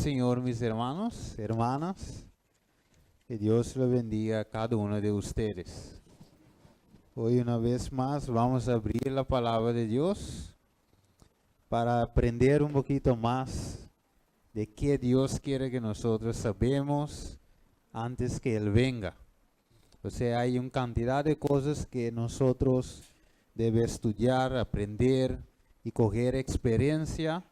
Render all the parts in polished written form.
Señor, mis hermanos, hermanas. Que Dios lo bendiga a cada uno de ustedes. Hoy una vez más vamos a abrir la palabra de Dios para aprender un poquito más de qué Dios quiere que nosotros sabemos antes que Él venga. O sea, hay una cantidad de cosas que nosotros debemos estudiar, aprender y coger experiencia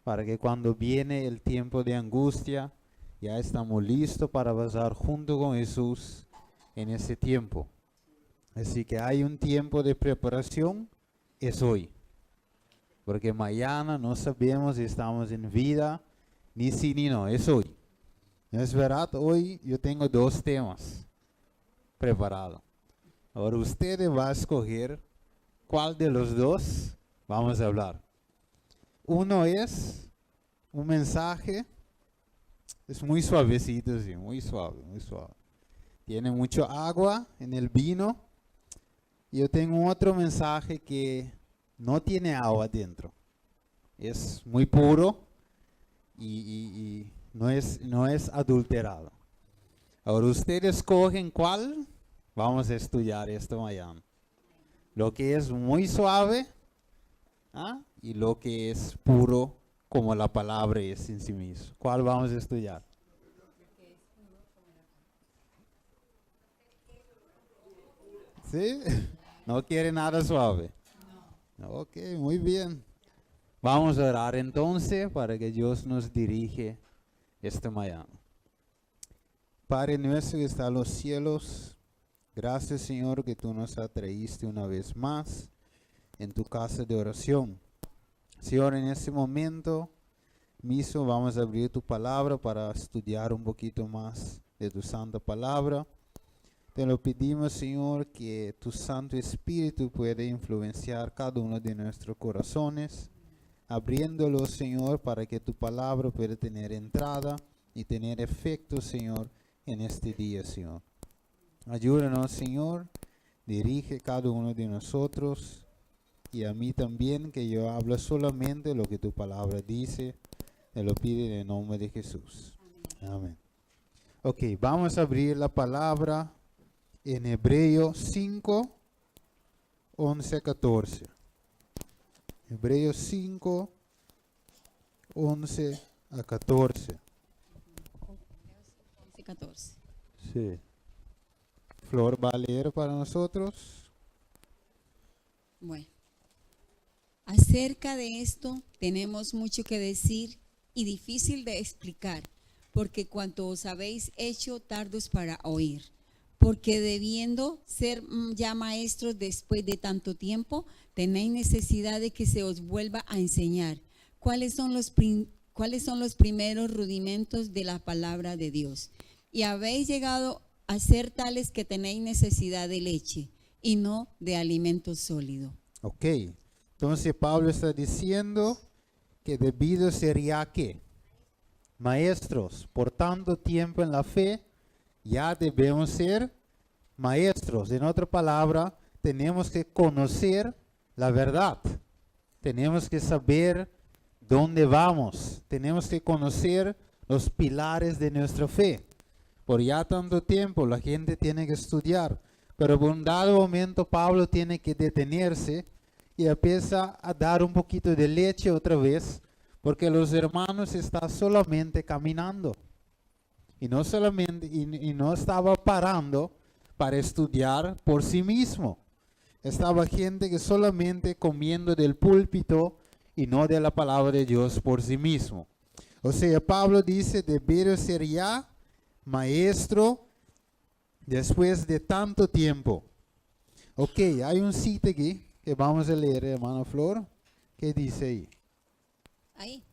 para que cuando viene el tiempo de angustia, ya estamos listos para pasar junto con Jesús en ese tiempo. Así que hay un tiempo de preparación, es hoy. Porque mañana no sabemos si estamos en vida, ni sí ni no, es hoy. ¿No es verdad? Hoy yo tengo 2 temas preparados. Ahora usted va a escoger cuál de los 2 vamos a hablar. Uno es un mensaje. Es muy suavecito, sí, muy suave, muy suave. Tiene mucho agua en el vino. Y yo tengo otro mensaje que no tiene agua dentro. Es muy puro y no es adulterado. Ahora ustedes escogen cuál vamos a estudiar esta mañana. Lo que es muy suave y lo que es puro como la palabra es en sí mismo. ¿Cuál vamos a estudiar? ¿Sí? ¿No quiere nada suave? No. Ok, muy bien. Vamos a orar entonces para que Dios nos dirige esta mañana. Padre nuestro que está en los cielos, gracias Señor que tú nos atraíste una vez más en tu casa de oración. Señor, en este momento mismo vamos a abrir tu palabra para estudiar un poquito más de tu santa palabra. Te lo pedimos, Señor, que tu Santo Espíritu pueda influenciar cada uno de nuestros corazones, abriéndolo, Señor, para que tu palabra pueda tener entrada y tener efecto, Señor, en este día, Señor. Ayúdanos, Señor, dirige cada uno de nosotros y a mí también, que yo hablo solamente lo que tu palabra dice. Te lo pido en el nombre de Jesús. Amén. Ok, vamos a abrir la palabra en Hebreos 5, 11 a 14. Hebreos 5, 11 a 14. 11, 14. Sí. Flor va a leer para nosotros. Bueno, acerca de esto tenemos mucho que decir y difícil de explicar, porque cuanto os habéis hecho tardos para oír, porque debiendo ser ya maestros después de tanto tiempo, tenéis necesidad de que se os vuelva a enseñar cuáles son los primeros rudimentos de la palabra de Dios. Y habéis llegado a ser tales que tenéis necesidad de leche y no de alimento sólido. Ok, entonces Pablo está diciendo que debido sería que maestros por tanto tiempo en la fe, ya debemos ser maestros. En otra palabra, tenemos que conocer la verdad. Tenemos que saber dónde vamos. Tenemos que conocer los pilares de nuestra fe. Por ya tanto tiempo la gente tiene que estudiar. Pero por un dado momento Pablo tiene que detenerse y empieza a dar un poquito de leche otra vez. Porque los hermanos están solamente caminando. Y no solamente, y no estaba parando para estudiar por sí mismo. Estaba gente que solamente comiendo del púlpito y no de la palabra de Dios por sí mismo. O sea, Pablo dice, debería ser ya maestro después de tanto tiempo. Ok, hay un sitio aquí que vamos a leer, hermana Flor. ¿Qué dice ahí? Ahí.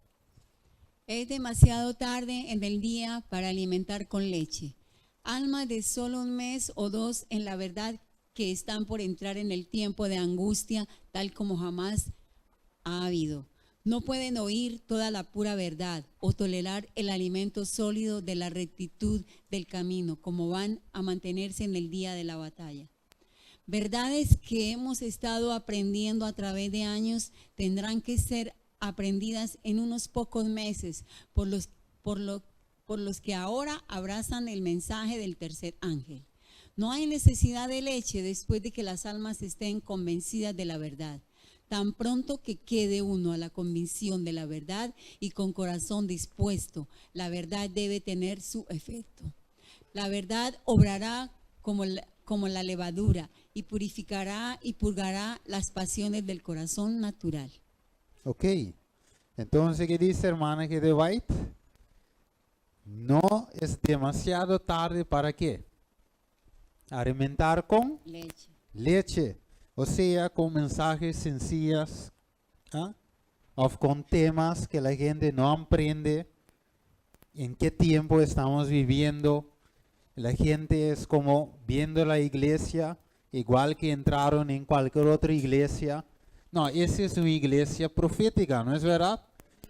Es demasiado tarde en el día para alimentar con leche. Almas de solo 1 mes o 2 en la verdad que están por entrar en el tiempo de angustia tal como jamás ha habido. No pueden oír toda la pura verdad o tolerar el alimento sólido de la rectitud del camino, como van a mantenerse en el día de la batalla. Verdades que hemos estado aprendiendo a través de años tendrán que ser aprendidas en unos pocos meses por los por los que ahora abrazan el mensaje del tercer ángel. No hay necesidad de leche después de que las almas estén convencidas de la verdad. Tan pronto que quede uno a la convicción de la verdad y con corazón dispuesto, la verdad debe tener su efecto. La verdad obrará como la levadura y purificará y purgará las pasiones del corazón natural. Ok. Entonces, ¿qué dice hermana G. de White? No es demasiado tarde para qué? Alimentar con Leche. leche. O sea, con mensajes sencillos, ¿ah? O con temas que la gente no aprende. En qué tiempo estamos viviendo. La gente es como viendo la iglesia, igual que entraron en cualquier otra iglesia. No, esa es una iglesia profética, ¿no es verdad?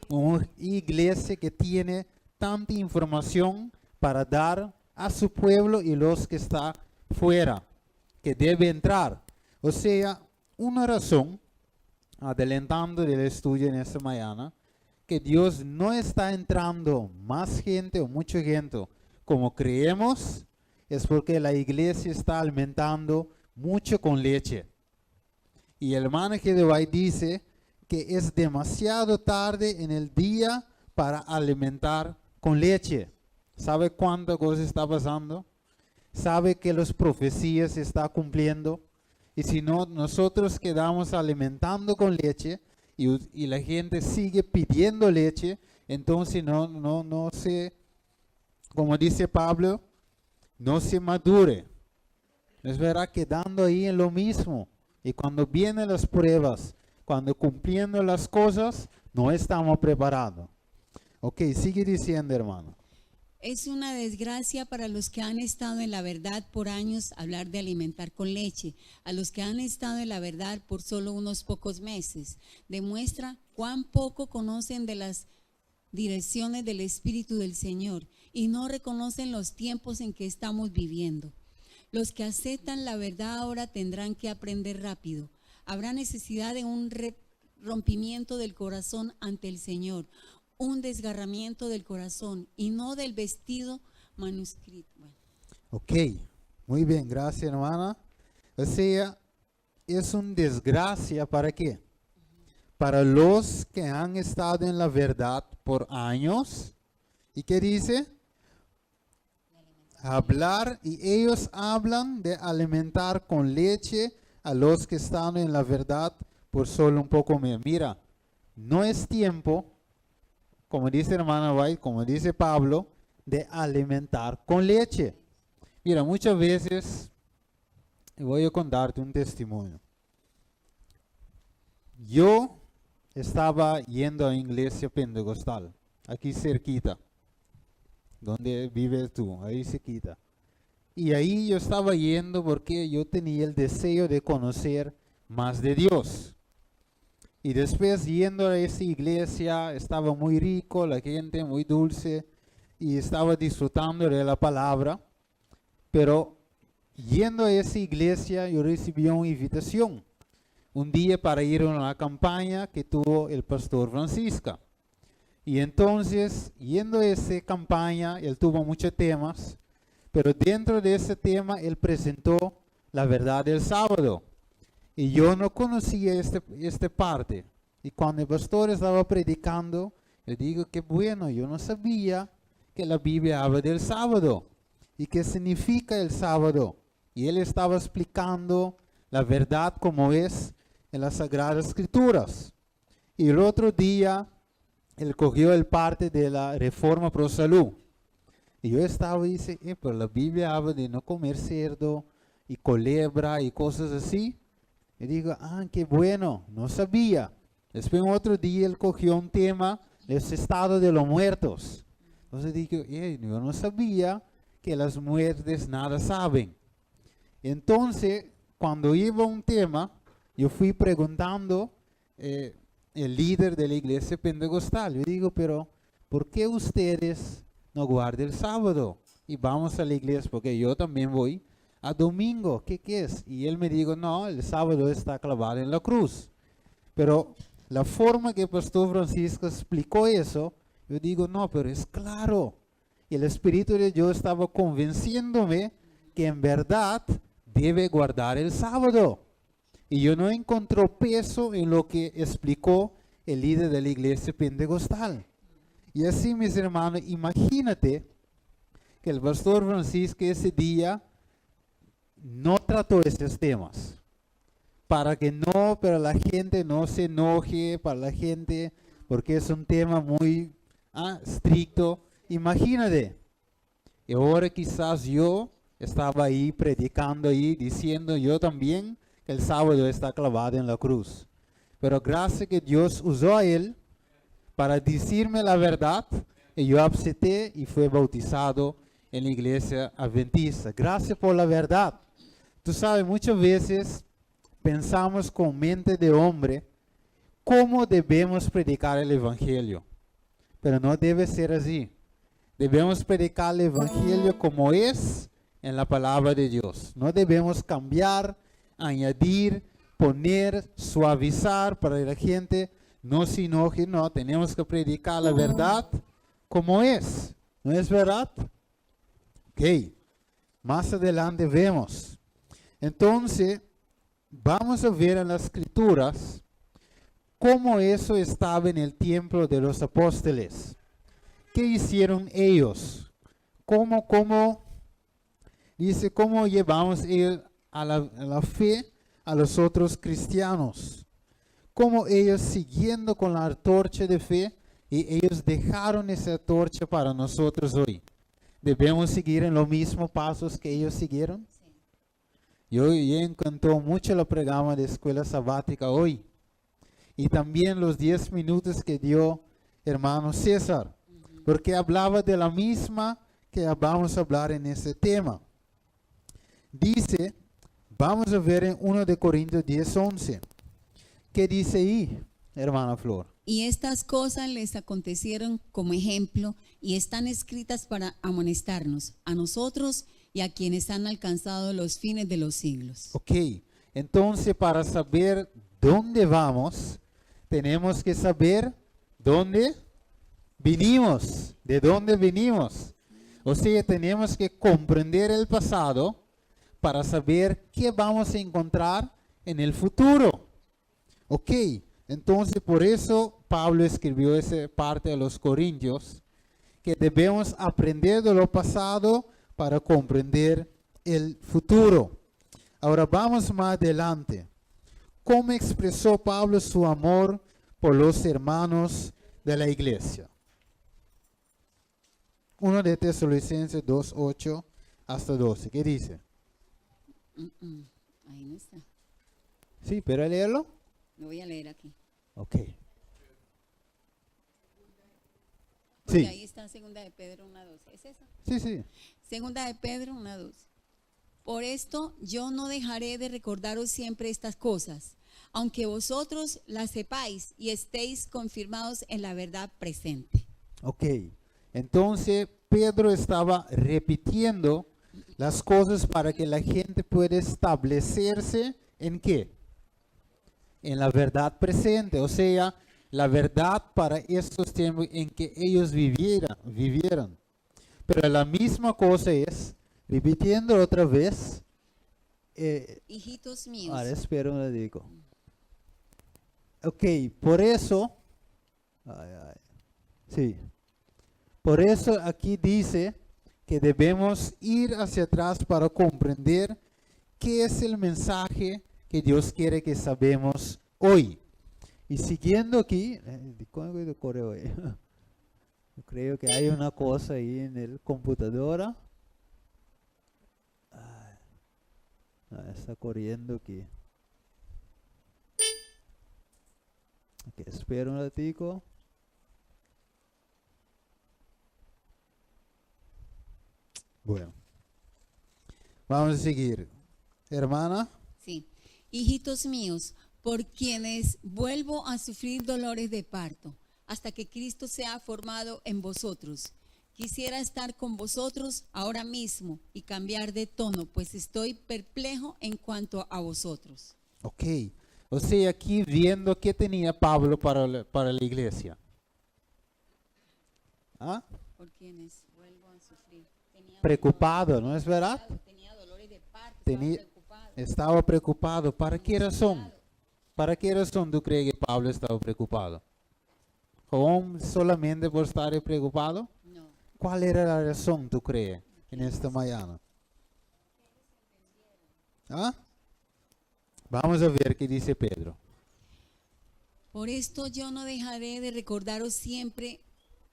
Una iglesia que tiene tanta información para dar a su pueblo y los que están fuera, que debe entrar. O sea, una razón, adelantando del estudio en esta mañana, que Dios no está entrando más gente o mucha gente como creemos, es porque la iglesia está alimentando mucho con leche. Y el hermano G. de White dice que es demasiado tarde en el día para alimentar con leche. ¿Sabe cuánta cosa está pasando? ¿Sabe que las profecías se están cumpliendo? Y si no, nosotros quedamos alimentando con leche y la gente sigue pidiendo leche, entonces no se, como dice Pablo, no se madure. Es verdad, quedando ahí en lo mismo. Y cuando vienen las pruebas, cuando cumpliendo las cosas, no estamos preparados. Ok, sigue diciendo, hermano. Es una desgracia para los que han estado en la verdad por años hablar de alimentar con leche. A los que han estado en la verdad por solo unos pocos meses, demuestra cuán poco conocen de las direcciones del Espíritu del Señor y no reconocen los tiempos en que estamos viviendo. Los que aceptan la verdad ahora tendrán que aprender rápido. Habrá necesidad de un rompimiento del corazón ante el Señor, un desgarramiento del corazón y no del vestido manuscrito. Bueno. Ok, muy bien, gracias hermana. O sea, es una desgracia ¿para qué? Para los que han estado en la verdad por años. ¿Y qué dice? Hablar, y ellos hablan de alimentar con leche a los que están en la verdad por solo un poco más. Mira, no es tiempo, como dice hermana White, como dice Pablo, de alimentar con leche. Mira, muchas veces, voy a contarte un testimonio. Yo estaba yendo a la iglesia pentecostal, aquí cerquita, donde vives tú, ahí cerquita. Y ahí yo estaba yendo porque yo tenía el deseo de conocer más de Dios. Y después yendo a esa iglesia, estaba muy rico, la gente muy dulce, y estaba disfrutando de la palabra. Pero yendo a esa iglesia, yo recibí una invitación, un día para ir a una campaña que tuvo el pastor Francisca. Y entonces, yendo a esa campaña, él tuvo muchos temas, pero dentro de ese tema, él presentó la verdad del sábado. Y yo no conocía esta parte. Y cuando el pastor estaba predicando, yo digo que bueno, yo no sabía que la Biblia habla del sábado. ¿Y qué significa el sábado? Y él estaba explicando la verdad como es en las Sagradas Escrituras. Y el otro día, él cogió el parte de la Reforma Pro Salud. Y yo estaba y dice, pero la Biblia habla de no comer cerdo y culebra y cosas así. Y digo, qué bueno, no sabía. Después otro día él cogió un tema, el estado de los muertos. Entonces digo, yo no sabía que las muertes nada saben. Entonces, cuando iba un tema, yo fui preguntando el líder de la iglesia pentecostal. Yo digo, pero ¿por qué ustedes no guardan el sábado? Y vamos a la iglesia, porque yo también voy a domingo. ¿Qué es? Y él me dijo, no, el sábado está clavado en la cruz. Pero la forma que el pastor Francisco explicó eso, Yo digo, no, pero es claro. Y el Espíritu de Dios estaba convenciéndome que en verdad debe guardar el sábado. Y yo no encontré peso en lo que explicó el líder de la iglesia pentecostal. Y así, mis hermanos, imagínate que el pastor Francisco ese día no trató esos temas. Para la gente no se enoje, para la gente, porque es un tema muy estricto. Imagínate. Y ahora quizás yo estaba ahí predicando ahí, diciendo yo también que el sábado está clavado en la cruz. Pero gracias que Dios usó a él para decirme la verdad, y yo acepté y fui bautizado en la iglesia adventista. Gracias por la verdad. Tú sabes, muchas veces pensamos con mente de hombre cómo debemos predicar el evangelio, pero no debe ser así. Debemos predicar el evangelio como es en la palabra de Dios. No debemos cambiar, añadir, poner, suavizar para que la gente no se enoje. No, tenemos que predicar la verdad como es. ¿No es verdad? Ok, más adelante vemos. Entonces, vamos a ver en las escrituras cómo eso estaba en el tiempo de los apóstoles. ¿Qué hicieron ellos? ¿Cómo llevamos a la fe a los otros cristianos? ¿Cómo ellos siguiendo con la antorcha de fe y ellos dejaron esa antorcha para nosotros hoy? ¿Debemos seguir en los mismos pasos que ellos siguieron? Yo encantó mucho el programa de escuela sabática hoy. Y también los 10 minutos que dio hermano César. Porque hablaba de la misma que vamos a hablar en ese tema. Dice, vamos a ver en 1 de Corintios 10:11. ¿Qué dice ahí, hermana Flor? Y estas cosas les acontecieron como ejemplo y están escritas para amonestarnos, a nosotros y a quienes han alcanzado los fines de los siglos. Ok, entonces para saber dónde vamos, tenemos que saber dónde vinimos, de dónde venimos. O sea, tenemos que comprender el pasado para saber qué vamos a encontrar en el futuro. Ok, entonces por eso Pablo escribió esa parte a los Corintios, que debemos aprender de lo pasado para comprender el futuro. Ahora vamos más adelante. ¿Cómo expresó Pablo su amor por los hermanos de la iglesia? 1 de Tesalonicenses 2:8 hasta 12. ¿Qué dice? Ahí no está. Sí, pero leerlo. Lo voy a leer aquí. Ok. Porque Sí. ahí está segunda de Pedro 1:12. ¿Es esa? Sí, sí. Segunda de Pedro 1:12. Por esto yo no dejaré de recordaros siempre estas cosas, aunque vosotros las sepáis y estéis confirmados en la verdad presente. Ok. Entonces Pedro estaba repitiendo las cosas para que la gente pueda establecerse en qué? En la verdad presente, o sea, la verdad para estos tiempos en que ellos vivieran. Pero la misma cosa es, repitiendo otra vez, Hijitos míos. ahora espero un digo. Ok, por eso, sí, por eso aquí dice que debemos ir hacia atrás para comprender qué es el mensaje que Dios quiere que sabemos hoy. Y siguiendo aquí, yo creo que hay una cosa ahí en el computadora. Está corriendo aquí. Ok, espera un ratico. Bueno, vamos a seguir. Hermana. Sí. Hijitos míos, por quienes vuelvo a sufrir dolores de parto, hasta que Cristo sea formado en vosotros. Quisiera estar con vosotros ahora mismo y cambiar de tono, pues estoy perplejo en cuanto a vosotros. Ok, o sea, aquí viendo qué tenía Pablo para la iglesia. ¿Ah? ¿Por quiénes? Vuelvo a sufrir. Preocupado, ¿no es verdad? Tenía dolores de parto, Tenía- estaba preocupado. Estaba preocupado. ¿Para qué razón? ¿Para qué razón tú crees que Pablo estaba preocupado? ¿Con solamente por estar preocupado? No. ¿Cuál era la razón, tú crees, en esta mañana? ¿Ah? Vamos a ver qué dice Pedro. Por esto yo no dejaré de recordaros siempre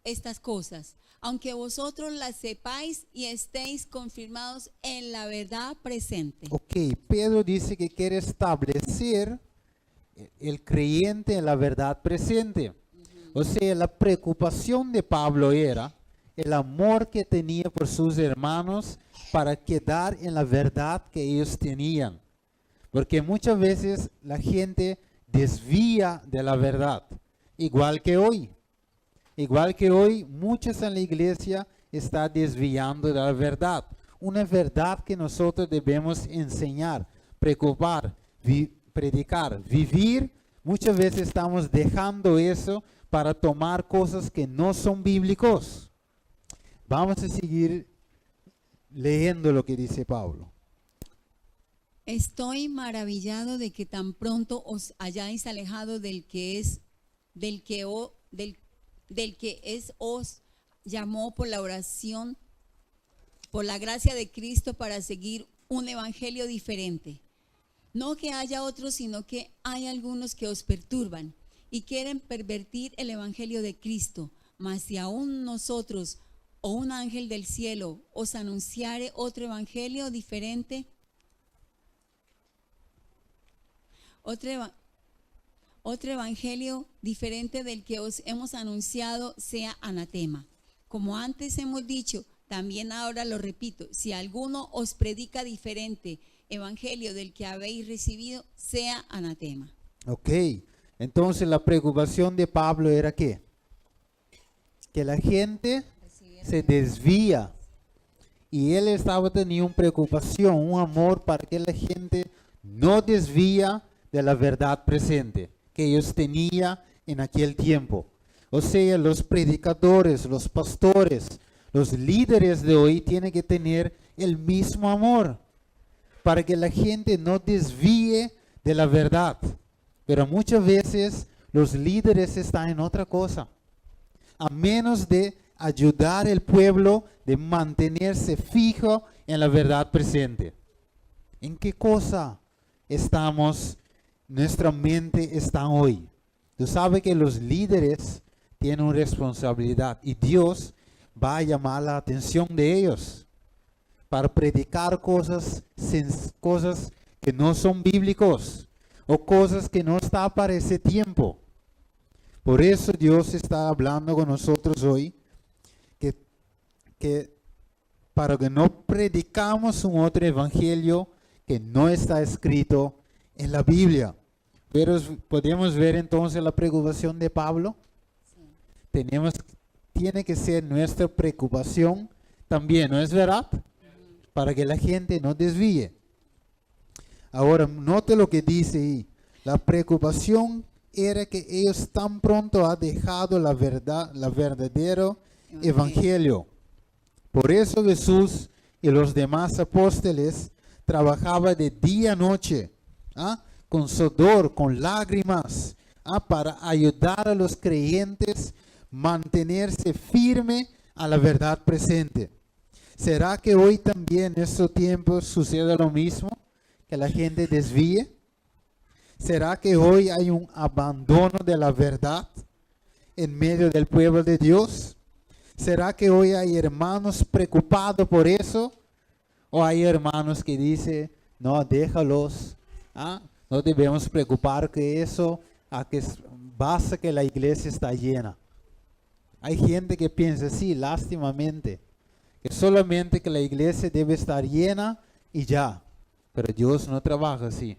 estas cosas, aunque vosotros las sepáis y estéis confirmados en la verdad presente. Ok, Pedro dice que quiere establecer el creyente en la verdad presente. O sea, la preocupación de Pablo era el amor que tenía por sus hermanos para quedar en la verdad que ellos tenían. Porque muchas veces la gente desvía de la verdad, igual que hoy. Igual que hoy, muchos en la iglesia están desviando de la verdad. Una verdad que nosotros debemos enseñar, preocupar, predicar, vivir. Muchas veces estamos dejando eso para tomar cosas que no son bíblicos. Vamos a seguir leyendo lo que dice Pablo. Estoy maravillado de que tan pronto os hayáis alejado del que os llamó por la oración, por la gracia de Cristo, para seguir un evangelio diferente. No que haya otros, sino que hay algunos que os perturban y quieren pervertir el evangelio de Cristo. Mas si aún nosotros o un ángel del cielo os anunciare otro evangelio diferente, otro evangelio diferente del que os hemos anunciado, sea anatema. Como antes hemos dicho, también ahora lo repito, si alguno os predica diferente evangelio del que habéis recibido, sea anatema. Ok, entonces la preocupación de Pablo era ¿qué? Que la gente se desvía. Y él estaba teniendo una preocupación, un amor para que la gente no desvía de la verdad presente que ellos tenían en aquel tiempo. O sea, los predicadores, los pastores, los líderes de hoy tienen que tener el mismo amor para que la gente no desvíe de la verdad. Pero muchas veces los líderes están en otra cosa, a menos de ayudar al pueblo de mantenerse fijo en la verdad presente. ¿En qué cosa estamos? Nuestra mente está hoy. Tú sabes que los líderes tienen una responsabilidad y Dios va a llamar la atención de ellos para predicar cosas que no son bíblicos o cosas que no están para ese tiempo. Por eso Dios está hablando con nosotros hoy que para que no predicamos un otro evangelio que no está escrito en la Biblia. Pero podemos ver entonces la preocupación de Pablo. Sí. Tiene que ser nuestra preocupación también, ¿no es verdad? Para que la gente no desvíe. Ahora, note lo que dice ahí. La preocupación era que ellos tan pronto han dejado la verdad, la verdadero evangelio. Por eso Jesús y los demás apóstoles trabajaban de día a noche, con sudor, con lágrimas, para ayudar a los creyentes a mantenerse firme a la verdad presente. ¿Será que hoy también en estos tiempos sucede lo mismo? ¿Que la gente desvíe? ¿Será que hoy hay un abandono de la verdad en medio del pueblo de Dios? ¿Será que hoy hay hermanos preocupados por eso? ¿O hay hermanos que dicen, no, déjalos, no debemos preocupar que eso, que basta que la iglesia está llena? Hay gente que piensa así, lástimamente, que solamente que la iglesia debe estar llena y ya. Pero Dios no trabaja así.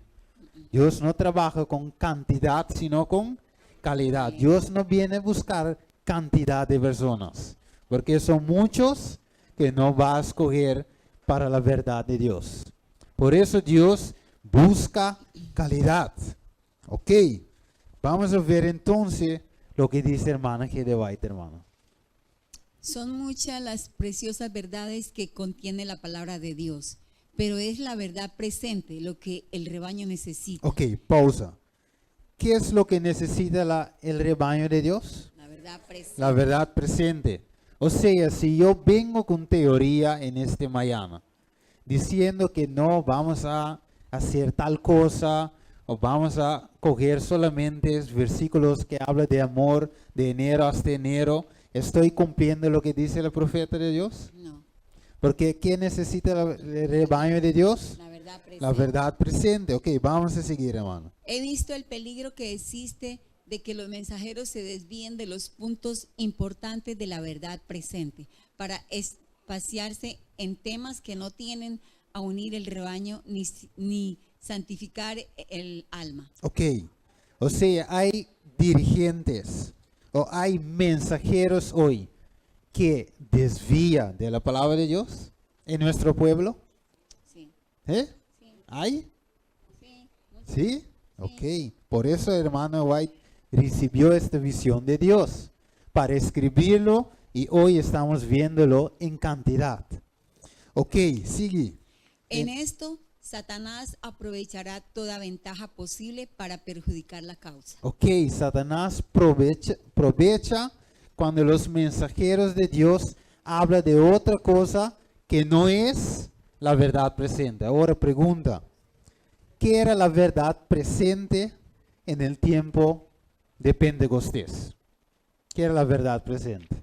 Dios no trabaja con cantidad, sino con calidad. Dios no viene a buscar cantidad de personas, porque son muchos que no va a escoger para la verdad de Dios. Por eso Dios busca calidad. Ok, vamos a ver entonces lo que dice hermana Gedewait, hermano. Son muchas las preciosas verdades que contiene la palabra de Dios, pero es la verdad presente lo que el rebaño necesita. Ok, pausa. ¿Qué es lo que necesita el rebaño de Dios? La verdad presente. La verdad presente. O sea, si yo vengo con teoría en este mañana, diciendo que no vamos a hacer tal cosa, o vamos a coger solamente versículos que hablan de amor de enero hasta enero, ¿estoy cumpliendo lo que dice el profeta de Dios? No, Porque ¿qué necesita el rebaño de Dios? la verdad presente. La verdad presente. Ok, vamos a seguir, hermano. He visto el peligro que existe de que los mensajeros se desvíen de los puntos importantes de la verdad presente para espaciarse en temas que no tienen a unir el rebaño ni santificar el alma. Ok, o sea, hay dirigentes o hay mensajeros hoy que desvían de la palabra de Dios en nuestro pueblo. Sí, ¿Eh? sí, ¿Hay? sí, mucho. ¿Sí? Ok, por eso hermano White recibió esta visión de Dios para escribirlo y hoy estamos viéndolo en cantidad. Ok, sigue. En esto, Satanás aprovechará toda ventaja posible para perjudicar la causa. Ok, Satanás aprovecha cuando los mensajeros de Dios hablan de otra cosa que no es la verdad presente. Ahora pregunta, ¿qué era la verdad presente en el tiempo de Pentecostés? ¿Qué era la verdad presente?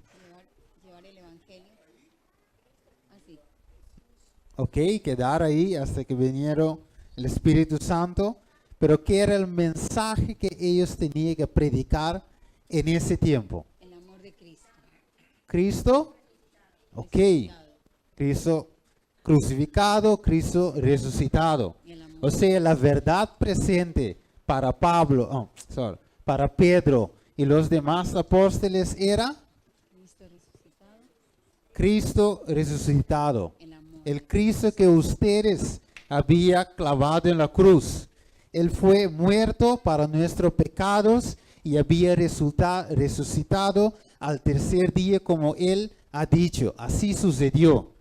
Llevar el evangelio así. Ok, quedar ahí hasta que viniera el Espíritu Santo. Pero ¿qué era el mensaje que ellos tenían que predicar en ese tiempo? El amor de Cristo. Cristo, ok, Cristo crucificado, Cristo resucitado. Y el amor. O sea, la verdad presente para para Pedro y los demás apóstoles era Cristo resucitado. Cristo resucitado. El amor. El Cristo que ustedes había clavado en la cruz. Él fue muerto para nuestros pecados y había resucitado al tercer día como Él ha dicho. Así sucedió.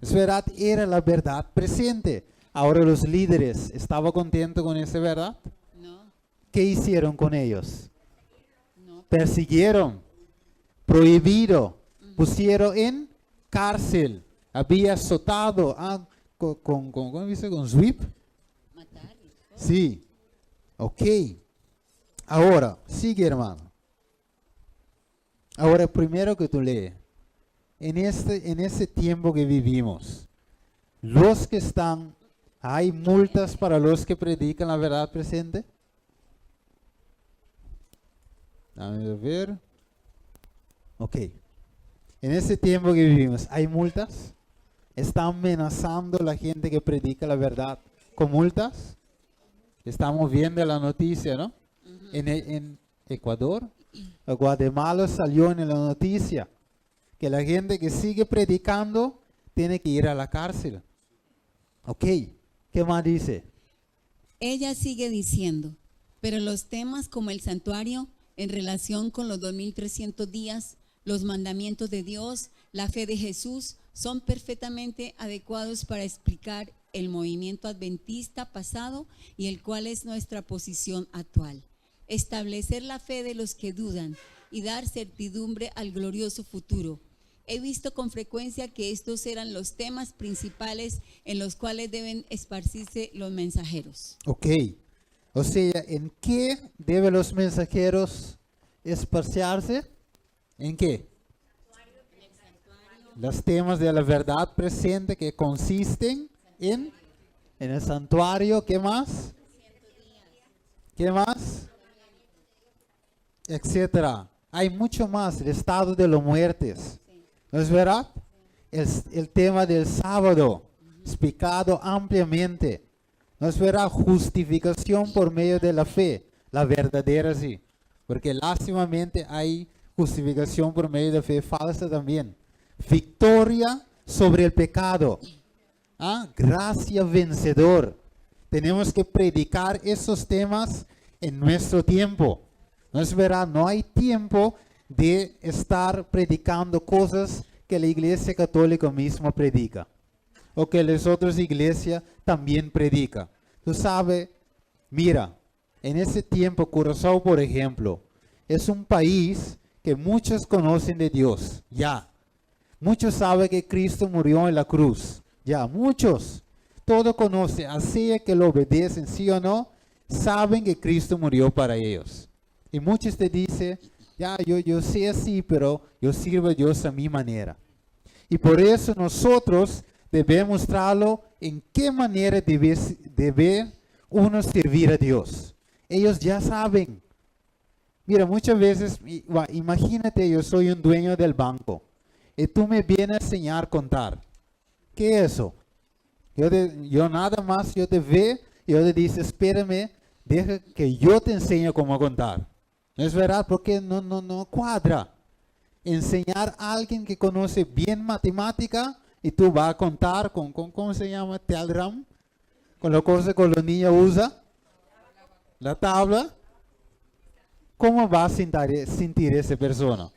Es verdad, era la verdad presente. Ahora los líderes, ¿estaban contentos con esa verdad? No, ¿Qué hicieron con ellos? no. Persiguieron, prohibido, pusieron en cárcel, había azotado ¿cómo dice? ¿Con sweep? Matar. Y todo. Sí, ok. Ahora, sigue hermano. Ahora, primero que tú lees, en este tiempo que vivimos, los que están, ¿hay multas para los que predican la verdad presente? Vamos a ver. Ok. En este tiempo que vivimos, ¿hay multas? ¿Está amenazando la gente que predica la verdad con multas? Estamos viendo la noticia, ¿no? En Ecuador, Guatemala salió en la noticia que la gente que sigue predicando tiene que ir a la cárcel. Ok, ¿qué más dice? Ella sigue diciendo, pero los temas como el santuario en relación con los 2300 días, los mandamientos de Dios, la fe de Jesús, son perfectamente adecuados para explicar el movimiento adventista pasado y el cual es nuestra posición actual. Establecer la fe de los que dudan y dar certidumbre al glorioso futuro. He visto con frecuencia que estos eran los temas principales en los cuales deben esparcirse los mensajeros. Ok, o sea, ¿en qué deben los mensajeros esparciarse? ¿En qué? Los temas de la verdad presente que consisten en el santuario, ¿qué más? ¿Qué más? Etcétera. Hay mucho más, el estado de los muertos. ¿No es verdad? El tema del sábado, explicado ampliamente. ¿No es verdad? Justificación por medio de la fe, la verdadera sí. Porque lástimamente hay justificación por medio de fe falsa también. Victoria sobre el pecado. Gracia vencedor. Tenemos que predicar esos temas en nuestro tiempo. No es verdad, no hay tiempo de estar predicando cosas que la Iglesia Católica misma predica, o que las otras iglesias también predican. Tú sabes, mira, en ese tiempo Curazao, por ejemplo, es un país que muchos conocen de Dios, ya. Muchos saben que Cristo murió en la cruz, ya, muchos. Todos conocen, así que lo obedecen, sí o no, saben que Cristo murió para ellos. Y muchos te dicen, ya, yo sé así, pero yo sirvo a Dios a mi manera. Y por eso nosotros debemos mostrarlo en qué manera debe uno servir a Dios. Ellos ya saben. Mira, muchas veces, imagínate, yo soy un dueño del banco y tú me vienes a enseñar a contar. ¿Qué es eso? Yo nada más, yo te veo y yo te digo, espérame, deja que yo te enseñe cómo contar. ¿No es verdad? Porque no cuadra. Enseñar a alguien que conoce bien matemática y tú vas a contar con ¿cómo se llama? Telegram. Con la cosa que los niños usan. La tabla. ¿Cómo va a sentir esa persona?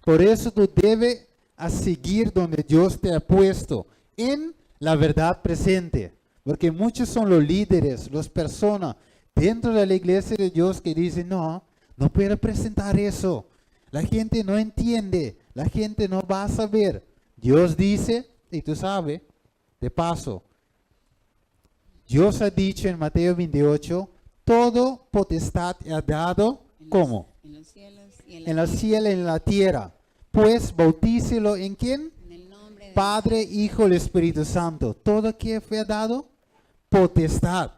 Por eso tú debes seguir donde Dios te ha puesto. En la verdad presente. Porque muchos son los líderes, las personas dentro de la iglesia de Dios que dicen, no puedo presentar eso. La gente no entiende, la gente no va a saber. Dios dice, y tú sabes, de paso, Dios ha dicho en Mateo 28, todo potestad ha dado, ¿cómo? En los cielos y En la cielo y en la tierra. Pues bautícelo en quién? en el nombre de Padre, Hijo y Espíritu Santo. ¿Todo que fue dado? Potestad.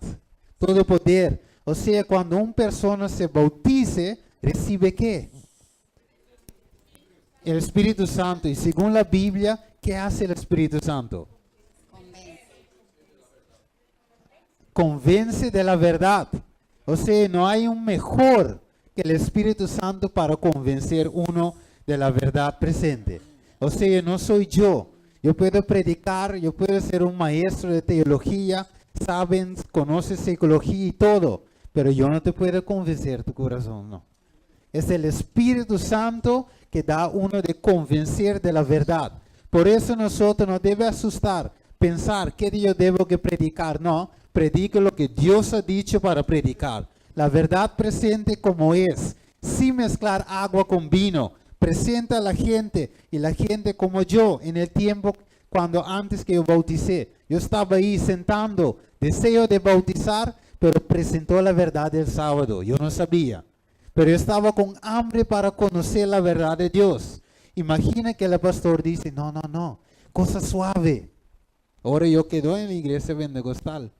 Todo poder. O sea, cuando una persona se bautice, ¿recibe qué? El Espíritu Santo. Y según la Biblia, ¿qué hace el Espíritu Santo? Convence de la verdad. O sea, no hay un mejor que el Espíritu Santo para convencer uno de la verdad presente. O sea, no soy yo. Yo puedo predicar, yo puedo ser un maestro de teología, saben, conoces psicología y todo, pero yo no te puedo convencer tu corazón, no. Es el Espíritu Santo que da uno de convencer de la verdad. Por eso nosotros no debe asustar, pensar que yo debo que predicar, no. Predica lo que Dios ha dicho para predicar. La verdad presente como es, sin mezclar agua con vino. Presenta a la gente y la gente como yo en el tiempo cuando antes que yo bauticé. Yo estaba ahí sentando, deseo de bautizar, pero presentó la verdad del sábado. Yo no sabía. Pero yo estaba con hambre para conocer la verdad de Dios. Imagina que el pastor dice, no, cosa suave. Ahora yo quedo en la iglesia pentecostal.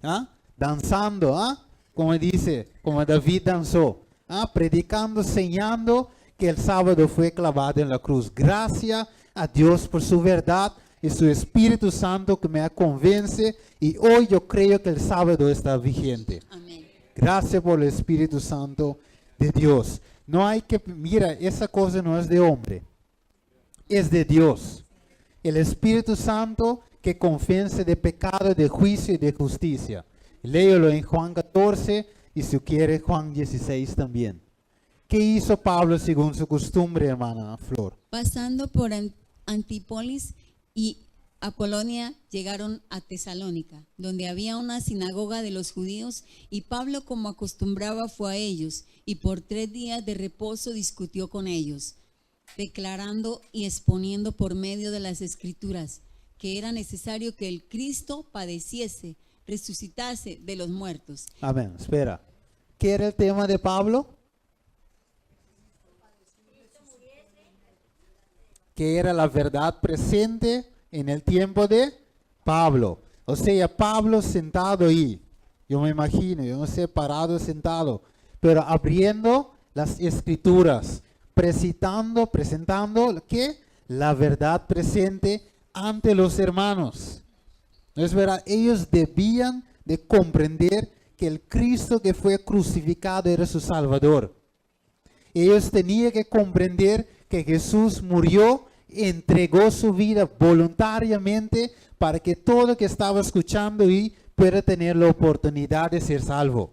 ¿Ah? Danzando, ¿ah? Como dice, como David danzó. ¿Ah? Predicando, enseñando que el sábado fue clavado en la cruz. Gracias a Dios por su verdad y su Espíritu Santo que me convence. Y hoy yo creo que el sábado está vigente. Amén. Gracias por el Espíritu Santo de Dios. No hay que, mira, esa cosa no es de hombre. Es de Dios. El Espíritu Santo que convence de pecado, de juicio y de justicia. Léelo en Juan 14 y si quiere Juan 16 también. ¿Qué hizo Pablo según su costumbre, hermana Flor? Pasando por Antípolis y Apolonia, llegaron a Tesalónica, donde había una sinagoga de los judíos, y Pablo, como acostumbraba, fue a ellos, y por 3 días de reposo discutió con ellos, declarando y exponiendo por medio de las Escrituras que era necesario que el Cristo padeciese, resucitase de los muertos. Amén. Espera. ¿Qué era el tema de Pablo? Que era la verdad presente en el tiempo de Pablo. O sea, Pablo sentado ahí. Yo me imagino, yo no sé, parado, sentado. Pero abriendo las Escrituras. Presentando, ¿qué? La verdad presente ante los hermanos. ¿No es verdad? Ellos debían de comprender que el Cristo que fue crucificado era su Salvador. Ellos tenían que comprender que Jesús murió, entregó su vida voluntariamente para que todo el que estaba escuchando y pueda tener la oportunidad de ser salvo.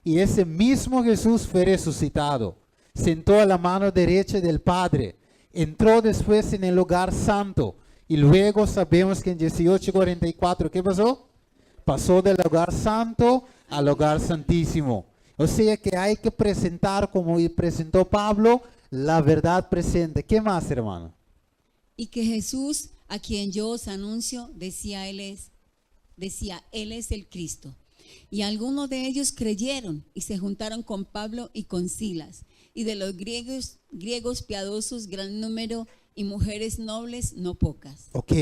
Y ese mismo Jesús fue resucitado. sentó a la mano derecha del Padre, entró después en el lugar santo y luego sabemos que en 18:44, ¿qué pasó? Pasó del lugar santo al lugar santísimo. O sea que hay que presentar, como presentó Pablo, la verdad presente. ¿Qué más, hermano? Y que Jesús, a quien yo os anuncio, decía, Él es el Cristo. Y algunos de ellos creyeron y se juntaron con Pablo y con Silas. Y de los griegos piadosos, gran número, y mujeres nobles, no pocas. Ok,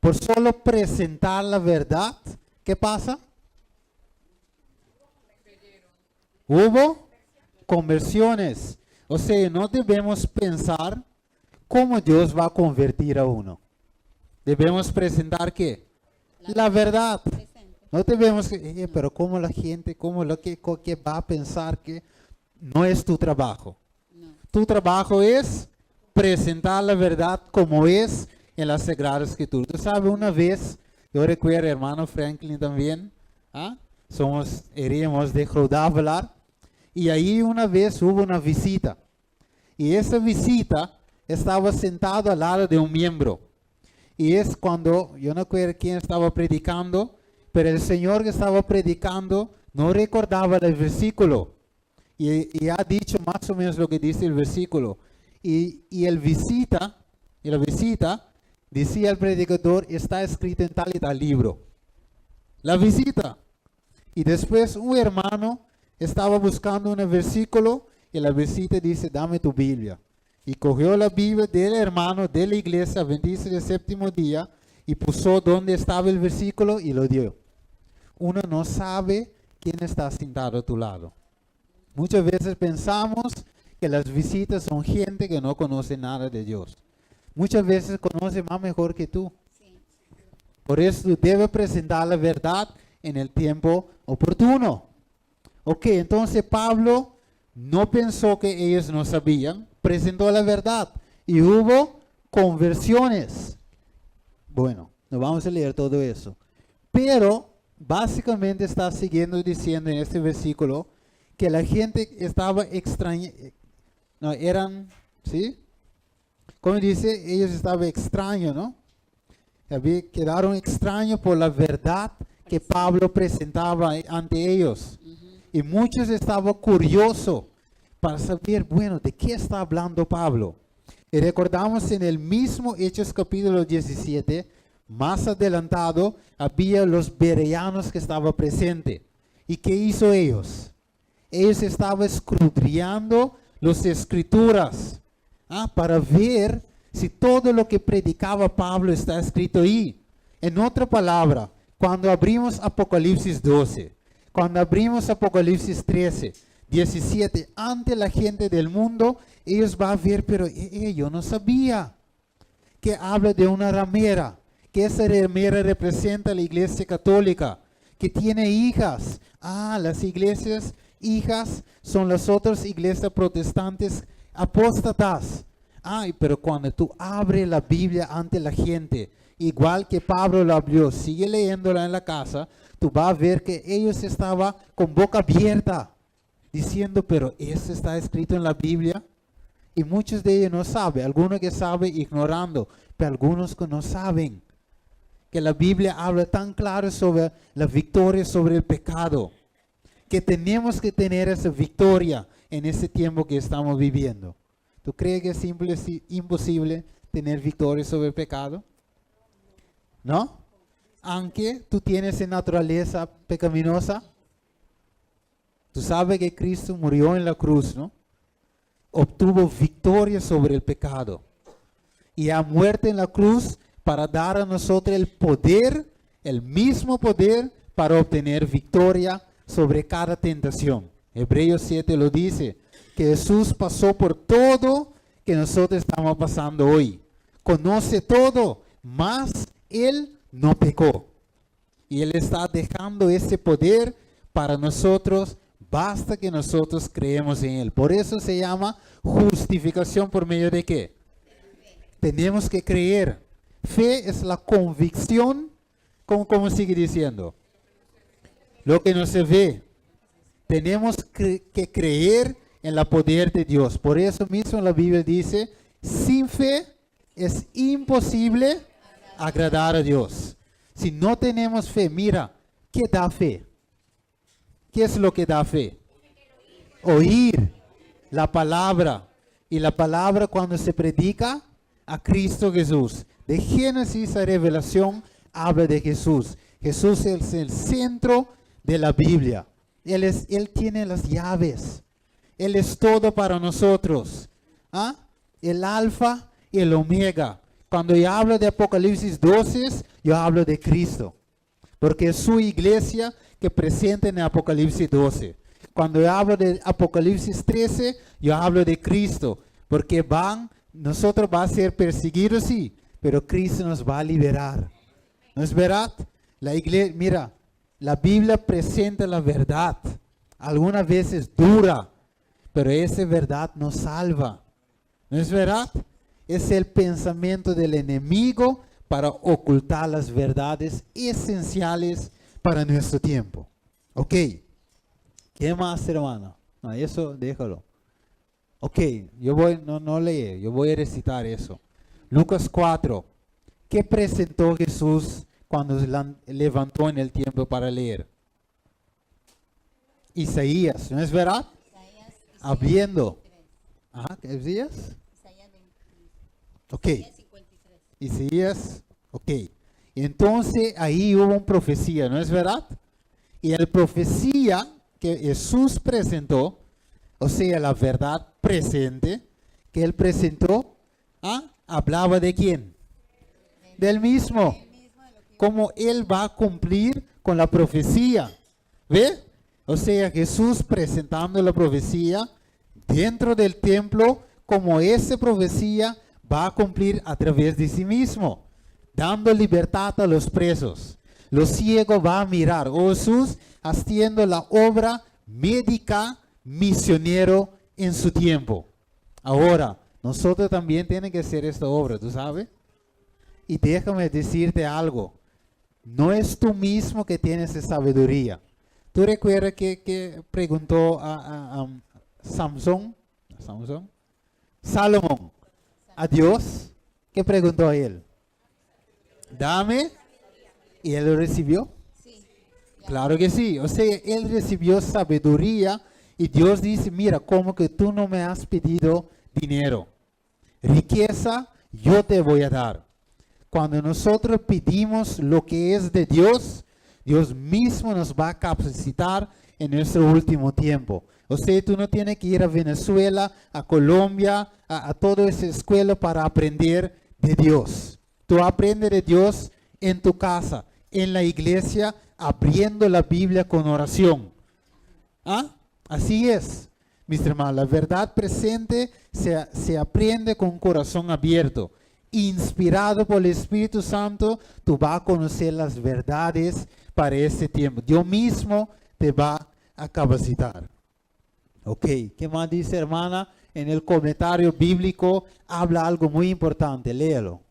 por solo presentar la verdad, ¿qué pasa? Hubo conversiones. O sea, no debemos pensar cómo Dios va a convertir a uno. Debemos presentar ¿qué? La verdad. No debemos, pero cómo la gente, cómo lo que va a pensar que no es tu trabajo. No. Tu trabajo es presentar la verdad como es en la Sagrada Escritura. Tú sabes, una vez, yo recuerdo, hermano Franklin también, iríamos de Rodavelar, y ahí una vez hubo una visita. Y esa visita estaba sentado al lado de un miembro. Y es cuando, yo no recuerdo quién estaba predicando, pero el Señor que estaba predicando no recordaba el versículo. Y ha dicho más o menos lo que dice el versículo. Y la visita, decía el predicador, está escrito en tal y tal libro. La visita. Y después un hermano estaba buscando un versículo y la visita dice, dame tu Biblia. Y cogió la Biblia del hermano de la iglesia adventista del séptimo día y puso donde estaba el versículo y lo dio. Uno no sabe quién está sentado a tu lado. Muchas veces pensamos que las visitas son gente que no conoce nada de Dios. Muchas veces conoce más mejor que tú. Sí. Por eso tú debes presentar la verdad en el tiempo oportuno. Ok, entonces Pablo no pensó que ellos no sabían, presentó la verdad y hubo conversiones. Bueno, no vamos a leer todo eso. Pero básicamente está siguiendo diciendo en este versículo que la gente estaba extraña, no, eran, ¿sí? Como dice, ellos estaban extraños, ¿no? Quedaron extraños por la verdad que Pablo presentaba ante ellos. Y muchos estaban curiosos para saber, bueno, ¿de qué está hablando Pablo? Y recordamos en el mismo Hechos capítulo 17, más adelantado, había los bereanos que estaban presentes. ¿Y qué hizo ellos? Ellos estaban escudriñando las escrituras para ver si todo lo que predicaba Pablo está escrito ahí. En otra palabra, cuando abrimos Apocalipsis 12, cuando abrimos Apocalipsis 13, 17, ante la gente del mundo, ellos van a ver, pero yo no sabía que habla de una ramera, que esa ramera representa a la iglesia católica, que tiene hijas. Las iglesias hijas son las otras iglesias protestantes apóstatas. Pero cuando tú abres la Biblia ante la gente, igual que Pablo lo abrió, sigue leyéndola en la casa, tú vas a ver que ellos estaban con boca abierta, diciendo, pero ¿eso está escrito en la Biblia? Y muchos de ellos no saben, algunos que saben ignorando, pero algunos que no saben que la Biblia habla tan claro sobre la victoria sobre el pecado, que tenemos que tener esa victoria en ese tiempo que estamos viviendo. ¿Tú crees que es imposible tener victoria sobre el pecado? ¿No? Aunque tú tienes esa naturaleza pecaminosa, tú sabes que Cristo murió en la cruz, ¿no? Obtuvo victoria sobre el pecado. Y ha muerto en la cruz para dar a nosotros el poder, el mismo poder para obtener victoria sobre cada tentación. Hebreos 7 lo dice, que Jesús pasó por todo que nosotros estamos pasando hoy. Conoce todo, mas Él no pecó. Y Él está dejando ese poder para nosotros, basta que nosotros creemos en Él. Por eso se llama justificación por medio de ¿qué? Tenemos que creer. Fe es la convicción, ¿cómo sigue diciendo? Lo que no se ve. Tenemos que creer en el poder de Dios. Por eso mismo la Biblia dice, sin fe es imposible agradar a Dios. Si no tenemos fe, mira, ¿qué da fe? ¿Qué es lo que da fe? Oír la palabra. Y la palabra cuando se predica a Cristo Jesús. De Génesis a Revelación habla de Jesús. Jesús es el centro de la Biblia. Él tiene las llaves. Él es todo para nosotros. ¿Ah? El alfa y el omega. Cuando yo hablo de Apocalipsis 12, yo hablo de Cristo. Porque es su iglesia que presenta en Apocalipsis 12. Cuando yo hablo de Apocalipsis 13, yo hablo de Cristo. Porque nosotros vamos a ser perseguidos, sí, pero Cristo nos va a liberar. ¿No es verdad? La iglesia, mira, la Biblia presenta la verdad. Algunas veces dura, pero esa verdad nos salva. ¿No es verdad? Es el pensamiento del enemigo para ocultar las verdades esenciales para nuestro tiempo. Ok. ¿Qué más, hermano? No, eso déjalo. Ok, yo voy, no leer, yo voy a recitar eso. Lucas 4. ¿Qué presentó Jesús cuando se levantó en el tiempo para leer? Isaías, ¿no es verdad? Habiendo. Ah, ¿qué Isaías? Ok. Isaías, ok. Entonces ahí hubo una profecía, ¿no es verdad? Y la profecía que Jesús presentó, o sea, la verdad presente que Él presentó, hablaba de quién? Del mismo. Cómo Él va a cumplir con la profecía. ¿Ve? O sea, Jesús presentando la profecía dentro del templo, como esa profecía va a cumplir a través de sí mismo, dando libertad a los presos. Los ciegos van a mirar, Jesús haciendo la obra médica misionero en su tiempo. Ahora, nosotros también tenemos que hacer esta obra, ¿tú sabes? Y déjame decirte algo, no es tú mismo que tienes esa sabiduría. ¿Tú recuerdas que preguntó a Salomón, a Dios? ¿Qué preguntó a él? Dame. ¿Y él lo recibió? Sí. Claro que sí. O sea, él recibió sabiduría y Dios dice, mira, como que tú no me has pedido dinero. Riqueza yo te voy a dar. Cuando nosotros pedimos lo que es de Dios, Dios mismo nos va a capacitar en nuestro último tiempo. O sea, tú no tienes que ir a Venezuela, a Colombia, a toda esa escuela para aprender de Dios. Tú aprendes de Dios en tu casa, en la iglesia, abriendo la Biblia con oración. Así es, mis hermanos. La verdad presente se aprende con un corazón abierto. Inspirado por el Espíritu Santo, tú vas a conocer las verdades para ese tiempo. Dios mismo te va a capacitar. Ok, ¿qué más dice, hermana? En el comentario bíblico habla algo muy importante, léelo.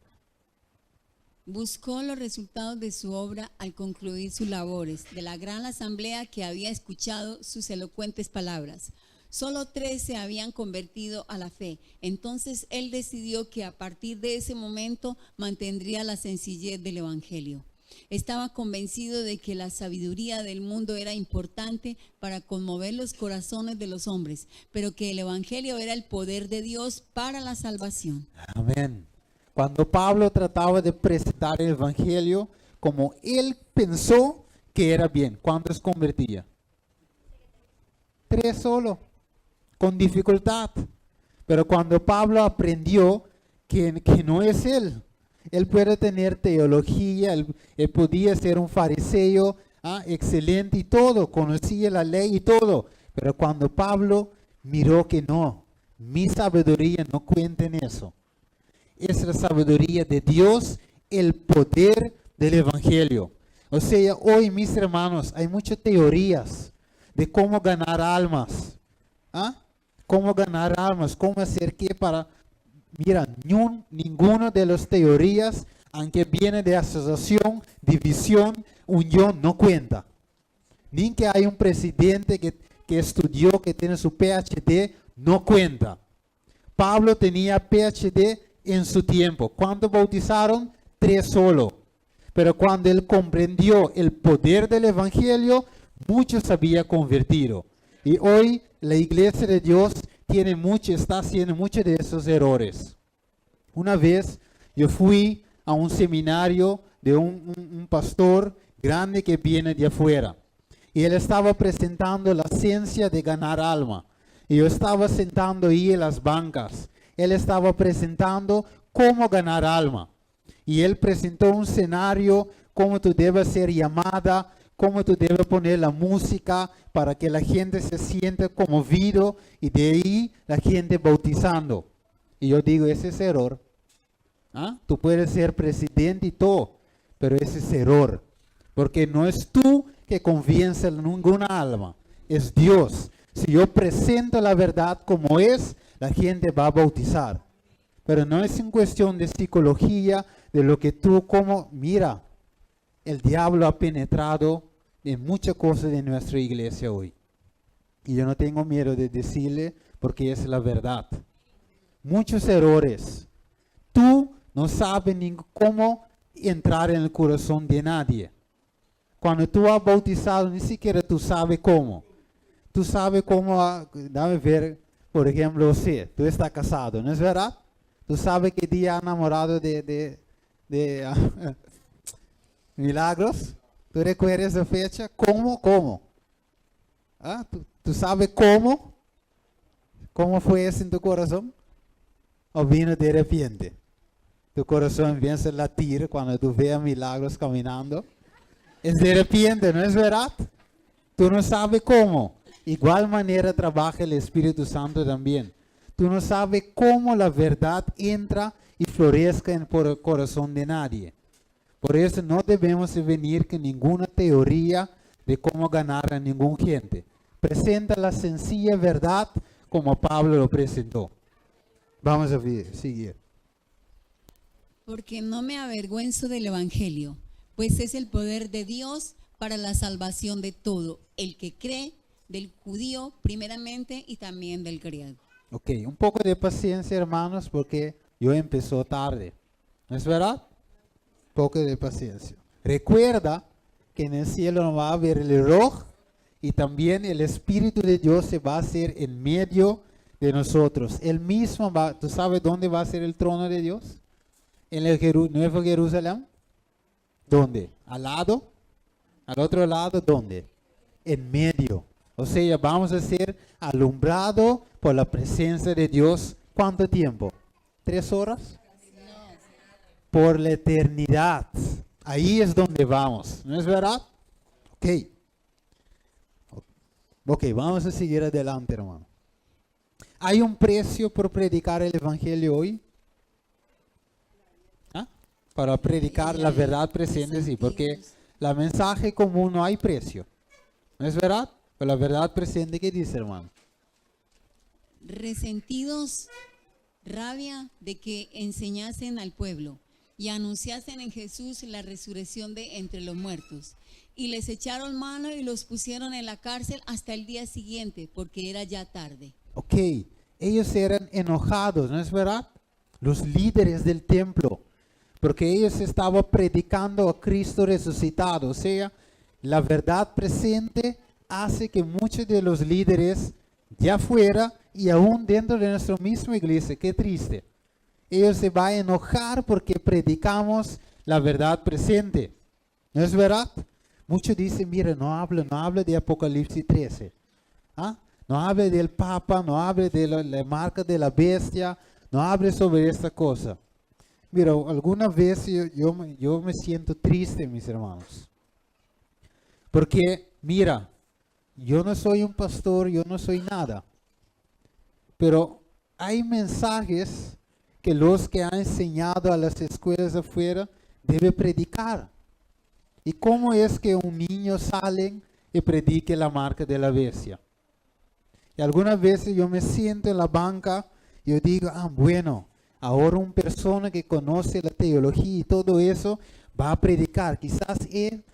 Buscó los resultados de su obra al concluir sus labores, de la gran asamblea que había escuchado sus elocuentes palabras. Solo 3 se habían convertido a la fe. Entonces él decidió que a partir de ese momento mantendría la sencillez del evangelio. Estaba convencido de que la sabiduría del mundo era importante para conmover los corazones de los hombres, pero que el evangelio era el poder de Dios para la salvación. Amén. Cuando Pablo trataba de presentar el evangelio como él pensó que era bien, ¿cuántos convertía? 3 solo, con dificultad. Pero cuando Pablo aprendió que no es él puede tener teología, él podía ser un fariseo excelente y todo, conocía la ley y todo. Pero cuando Pablo miró que no, mi sabiduría no cuenta en eso. Es la sabiduría de Dios, el poder del evangelio. O sea, hoy, mis hermanos, hay muchas teorías de cómo ganar almas. Cómo ganar almas, cómo hacer qué para... Mira, ninguna de las teorías, aunque viene de asociación, división, unión, no cuenta. Ni que hay un presidente que estudió, que tiene su PhD, no cuenta. Pablo tenía PhD en su tiempo. ¿Cuántos bautizaron? 3 solo. Pero cuando él comprendió el poder del evangelio, muchos se habían convertido. Y hoy la iglesia de Dios está haciendo muchos de esos errores. Una vez yo fui a un seminario de un pastor grande que viene de afuera. Y él estaba presentando la ciencia de ganar alma. Y yo estaba sentando ahí en las bancas. Él estaba presentando cómo ganar alma. Y él presentó un escenario, cómo tú debes ser llamada, cómo tú debes poner la música para que la gente se sienta conmovido y de ahí la gente bautizando. Y yo digo, ese es error. ¿Ah? Tú puedes ser presidente y todo, pero ese es error. Porque no es tú que convence a ninguna alma, es Dios. Si yo presento la verdad como es, la gente va a bautizar. Pero no es en cuestión de psicología, de lo que tú como, mira, el diablo ha penetrado en muchas cosas de nuestra iglesia hoy. Y yo no tengo miedo de decirle porque es la verdad. Muchos errores. Tú no sabes ni cómo entrar en el corazón de nadie. Cuando tú has bautizado, ni siquiera tú sabes cómo. Tú sabes cómo, dame ver, por ejemplo, tú estás casado, ¿no es verdad? Tú sabes qué día has enamorado de Milagros. ¿Tú recuerdas esa fecha? ¿Cómo? ¿Ah? ¿Tú sabes cómo? ¿Cómo fue eso en tu corazón? ¿O vino de repente? Tu corazón empieza a latir cuando tú veas Milagros caminando. Es de repente, ¿no es verdad? Tú no sabes cómo. Igual manera trabaja el Espíritu Santo también. Tú no sabes cómo la verdad entra y florezca en el corazón de nadie. Por eso no debemos venir con ninguna teoría de cómo ganar a ninguna gente. Presenta la sencilla verdad como Pablo lo presentó. Vamos a seguir. Porque no me avergüenzo del Evangelio, pues es el poder de Dios para la salvación de todo, el que cree, del judío primeramente y también del griego. Ok, un poco de paciencia, hermanos, porque yo empezó tarde. ¿No es verdad? Un poco de paciencia. Recuerda que en el cielo no va a haber el reloj y también el Espíritu de Dios se va a hacer en medio de nosotros. Él mismo va, ¿tú sabes dónde va a ser el trono de Dios? En el Nuevo Jerusalén. ¿Dónde? ¿Al lado? ¿Al otro lado? ¿Dónde? En medio. O sea, vamos a ser alumbrados por la presencia de Dios. ¿Cuánto tiempo? 3 horas. Por la eternidad. Ahí es donde vamos. ¿No es verdad? Ok, vamos a seguir adelante, hermano. ¿Hay un precio por predicar el Evangelio hoy? ¿Ah? Para predicar la verdad presente, sí, porque la mensaje común no hay precio. ¿No es verdad? Pero la verdad presente, ¿qué dice, hermano? Resentidos, rabia de que enseñasen al pueblo y anunciasen en Jesús la resurrección de entre los muertos. Y les echaron mano y los pusieron en la cárcel hasta el día siguiente, porque era ya tarde. Ok, ellos eran enojados, ¿no es verdad? Los líderes del templo, porque ellos estaban predicando a Cristo resucitado. O sea, la verdad presente hace que muchos de los líderes de afuera y aún dentro de nuestra misma iglesia, qué triste, ellos se van a enojar porque predicamos la verdad presente. ¿No es verdad? Muchos dicen, mira, no habla de Apocalipsis 13. ¿Ah? No hable del Papa, no hable de la marca de la bestia, no hable sobre esta cosa. Mira, alguna vez yo me siento triste, mis hermanos. Porque, mira, yo no soy un pastor, yo no soy nada. Pero hay mensajes que los que han enseñado a las escuelas afuera deben predicar. ¿Y cómo es que un niño sale y predique la marca de la bestia? Y algunas veces yo me siento en la banca y yo digo, bueno, ahora una persona que conoce la teología y todo eso va a predicar. Quizás él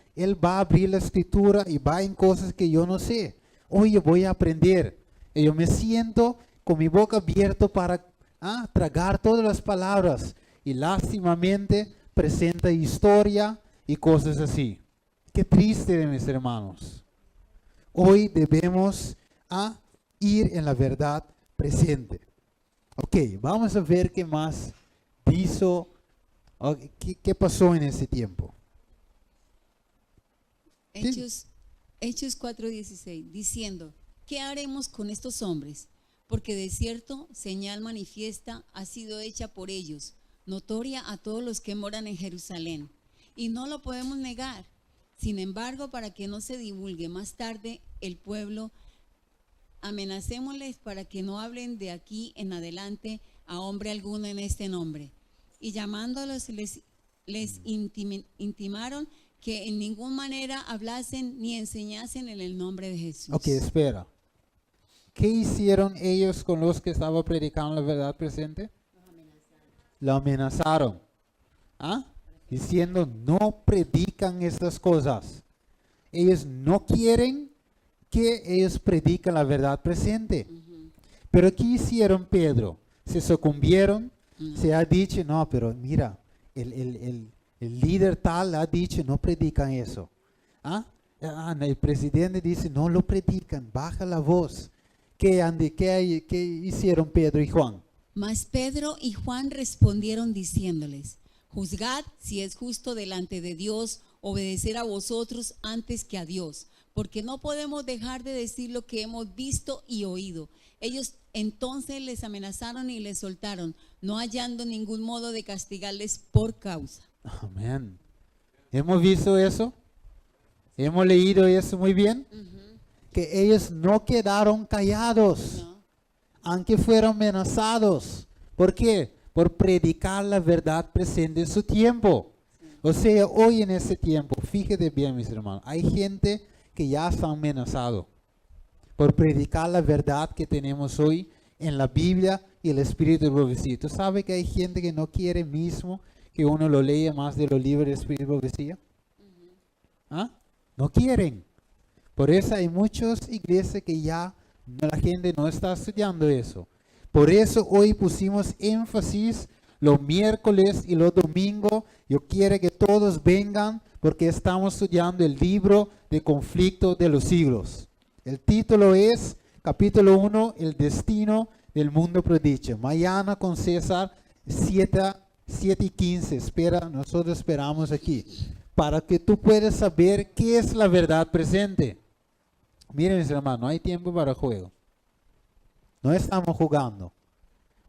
va a abrir la escritura y va en cosas que yo no sé. Hoy yo voy a aprender. Y yo me siento con mi boca abierta para tragar todas las palabras y lástimamente presenta historia y cosas así. Qué triste de mis hermanos. Hoy debemos ir en la verdad presente. Ok, vamos a ver qué más hizo, qué pasó en ese tiempo. Hechos 4:16, diciendo, ¿qué haremos con estos hombres? Porque de cierto señal manifiesta ha sido hecha por ellos, notoria a todos los que moran en Jerusalén, y no lo podemos negar. Sin embargo, para que no se divulgue más tarde el pueblo, amenacémosles para que no hablen de aquí en adelante a hombre alguno en este nombre. Y llamándolos les intimaron que en ninguna manera hablasen ni enseñasen en el nombre de Jesús. Ok, espera. ¿Qué hicieron ellos con los que estaban predicando la verdad presente? Lo amenazaron. Diciendo, no predican estas cosas. Ellos no quieren que ellos predican la verdad presente. Pero ¿qué hicieron Pedro? Se sucumbieron. Se ha dicho, no, pero mira, el líder tal ha dicho, no predican eso. El presidente dice, no lo predican, baja la voz. ¿Qué hicieron Pedro y Juan? Mas Pedro y Juan respondieron diciéndoles, juzgad si es justo delante de Dios obedecer a vosotros antes que a Dios, porque no podemos dejar de decir lo que hemos visto y oído. Ellos entonces les amenazaron y les soltaron, no hallando ningún modo de castigarles por causa. Amén. ¿Hemos visto eso? ¿Hemos leído eso muy bien? Que ellos no quedaron callados, No. aunque fueron amenazados. ¿Por qué? Por predicar la verdad presente en su tiempo. O sea, hoy en ese tiempo, fíjate bien mis hermanos, hay gente que ya está amenazado por predicar la verdad que tenemos hoy en la Biblia y el Espíritu de profecía. ¿Tú sabes que hay gente que no quiere mismo que uno lo lea más de los libros del Espíritu de profecía? No quieren. Por eso hay muchas iglesias que ya la gente no está estudiando eso. Por eso hoy pusimos énfasis los miércoles y los domingos. Yo quiero que todos vengan porque estamos estudiando el libro de conflicto de los siglos. El título es capítulo 1, el destino del mundo prodigio. Mañana con César 7:15. Nosotros esperamos aquí para que tú puedas saber qué es la verdad presente. Miren mis hermanos, no hay tiempo para juego. No estamos jugando.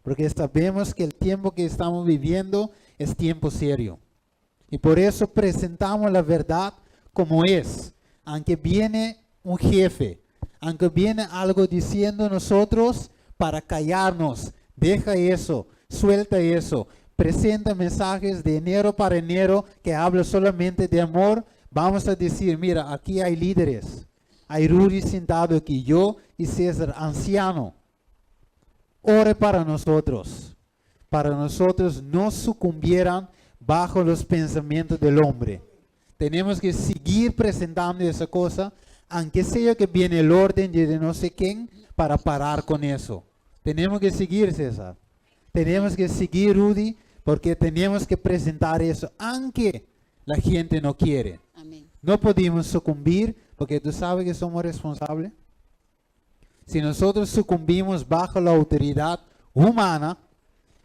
Porque sabemos que el tiempo que estamos viviendo es tiempo serio. Y por eso presentamos la verdad como es. Aunque viene un jefe, aunque viene algo diciendo nosotros para callarnos, deja eso, suelta eso. Presenta mensajes de enero para enero que hablan solamente de amor. Vamos a decir, mira, aquí hay líderes. Hay Rudy sentado aquí, yo y César, anciano. Ore para nosotros no sucumbieran bajo los pensamientos del hombre. Tenemos que seguir presentando esa cosa, aunque sea que viene el orden de no sé quién, para parar con eso. Tenemos que seguir, César. Tenemos que seguir, Rudy, porque tenemos que presentar eso, aunque la gente no quiere. Amén. No podemos sucumbir, porque tú sabes que somos responsables. Si nosotros sucumbimos bajo la autoridad humana,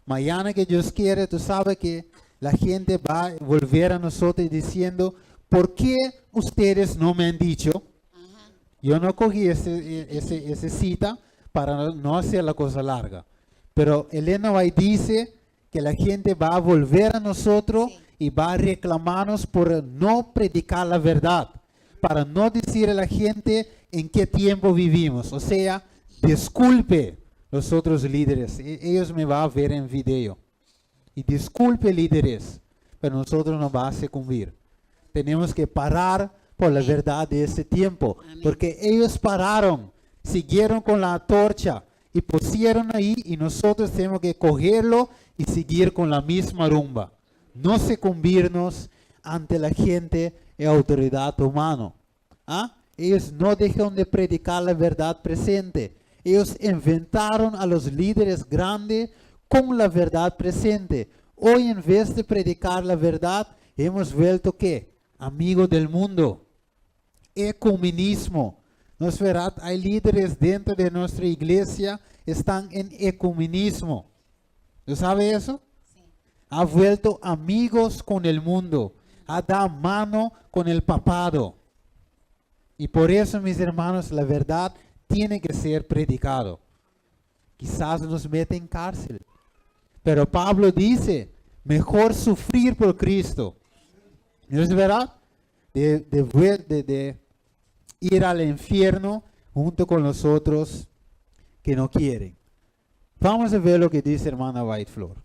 mañana que Dios quiere, tú sabes que la gente va a volver a nosotros diciendo, ¿por qué ustedes no me han dicho? Yo no cogí esa cita para no hacer la cosa larga. Pero Elena White dice que la gente va a volver a nosotros y va a reclamarnos por no predicar la verdad, para no decir a la gente en qué tiempo vivimos. O sea, disculpe los otros líderes. Ellos me van a ver en video. Y disculpe líderes, pero nosotros no vamos a sucumbir. Tenemos que parar por la verdad de ese tiempo. Amén. Porque ellos pararon, siguieron con la antorcha y pusieron ahí y nosotros tenemos que cogerlo y seguir con la misma rumba. No sucumbirnos ante la gente y autoridad humana. Ellos no dejan de predicar la verdad presente. Ellos inventaron a los líderes grandes con la verdad presente. Hoy, en vez de predicar la verdad, hemos vuelto ¿qué? Amigos del mundo. Ecumenismo. ¿No es verdad? Hay líderes dentro de nuestra iglesia que están en ecumenismo. ¿No sabe eso? Sí. Ha vuelto amigos con el mundo. Ha dado mano con el papado. Y por eso, mis hermanos, la verdad tiene que ser predicado. Quizás nos mete en cárcel. Pero Pablo dice, mejor sufrir por Cristo. ¿No es verdad? De ir al infierno junto con los otros que no quieren. Vamos a ver lo que dice hermana Whiteflor.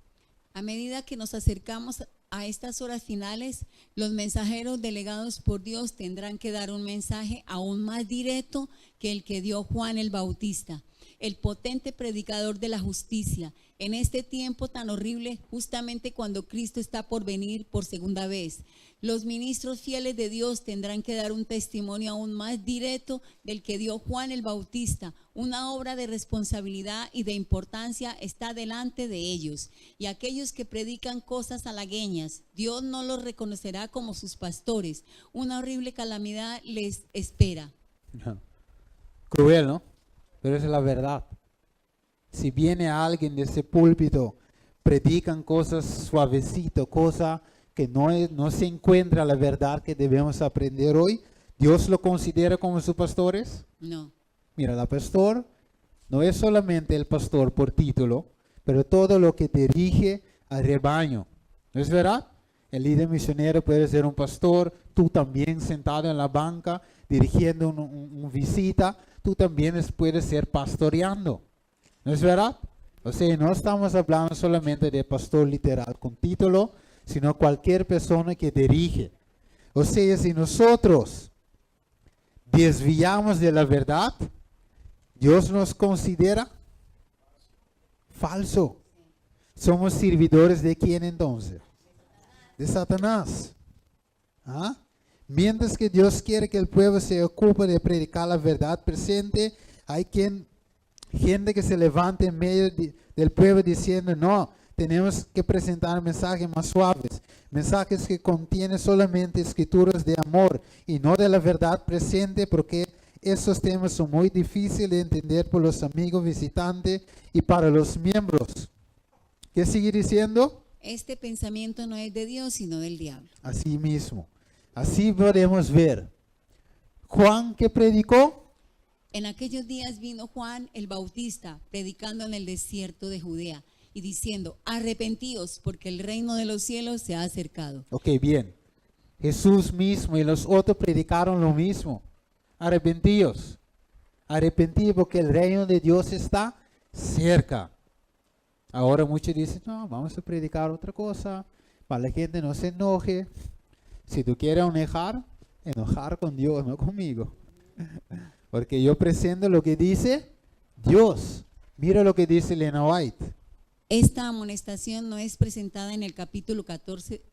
A medida que nos acercamos a estas horas finales, los mensajeros delegados por Dios tendrán que dar un mensaje aún más directo que el que dio Juan el Bautista, el potente predicador de la justicia, en este tiempo tan horrible, justamente cuando Cristo está por venir por segunda vez. Los ministros fieles de Dios tendrán que dar un testimonio aún más directo del que dio Juan el Bautista. Una obra de responsabilidad y de importancia está delante de ellos. Y aquellos que predican cosas halagueñas, Dios no los reconocerá como sus pastores. Una horrible calamidad les espera. Cruel, ¿no? Pero es la verdad. Si viene alguien de ese púlpito, predican cosas suavecito, cosas que no se encuentra la verdad que debemos aprender hoy, ¿Dios lo considera como sus pastores? No. Mira, la pastor no es solamente el pastor por título, pero todo lo que dirige al rebaño. ¿No es verdad? El líder misionero puede ser un pastor, tú también sentado en la banca, dirigiendo una visita, tú también puedes ser pastoreando. ¿No es verdad? O sea, no estamos hablando solamente de pastor literal con título, sino cualquier persona que dirige. O sea, si nosotros desviamos de la verdad, Dios nos considera falso. Somos servidores de quién entonces? De Satanás. ¿Ah? Mientras que Dios quiere que el pueblo se ocupe de predicar la verdad presente, hay gente que se levanta en medio del pueblo diciendo, no, tenemos que presentar mensajes más suaves, mensajes que contienen solamente escrituras de amor y no de la verdad presente, porque esos temas son muy difíciles de entender por los amigos visitantes y para los miembros. ¿Qué sigue diciendo? Este pensamiento no es de Dios, sino del diablo. Así mismo. Así podemos ver. Juan, ¿qué predicó? En aquellos días vino Juan el Bautista predicando en el desierto de Judea y diciendo, arrepentíos porque el reino de los cielos se ha acercado. Ok, bien. Jesús mismo y los otros predicaron lo mismo. Arrepentíos. Arrepentíos porque el reino de Dios está cerca. Ahora muchos dicen, no, vamos a predicar otra cosa, para que la gente no se enoje. Si tú quieres enojar con Dios, no conmigo. Porque yo presento lo que dice Dios. Mira lo que dice Elena White. Esta amonestación no es presentada en el capítulo 14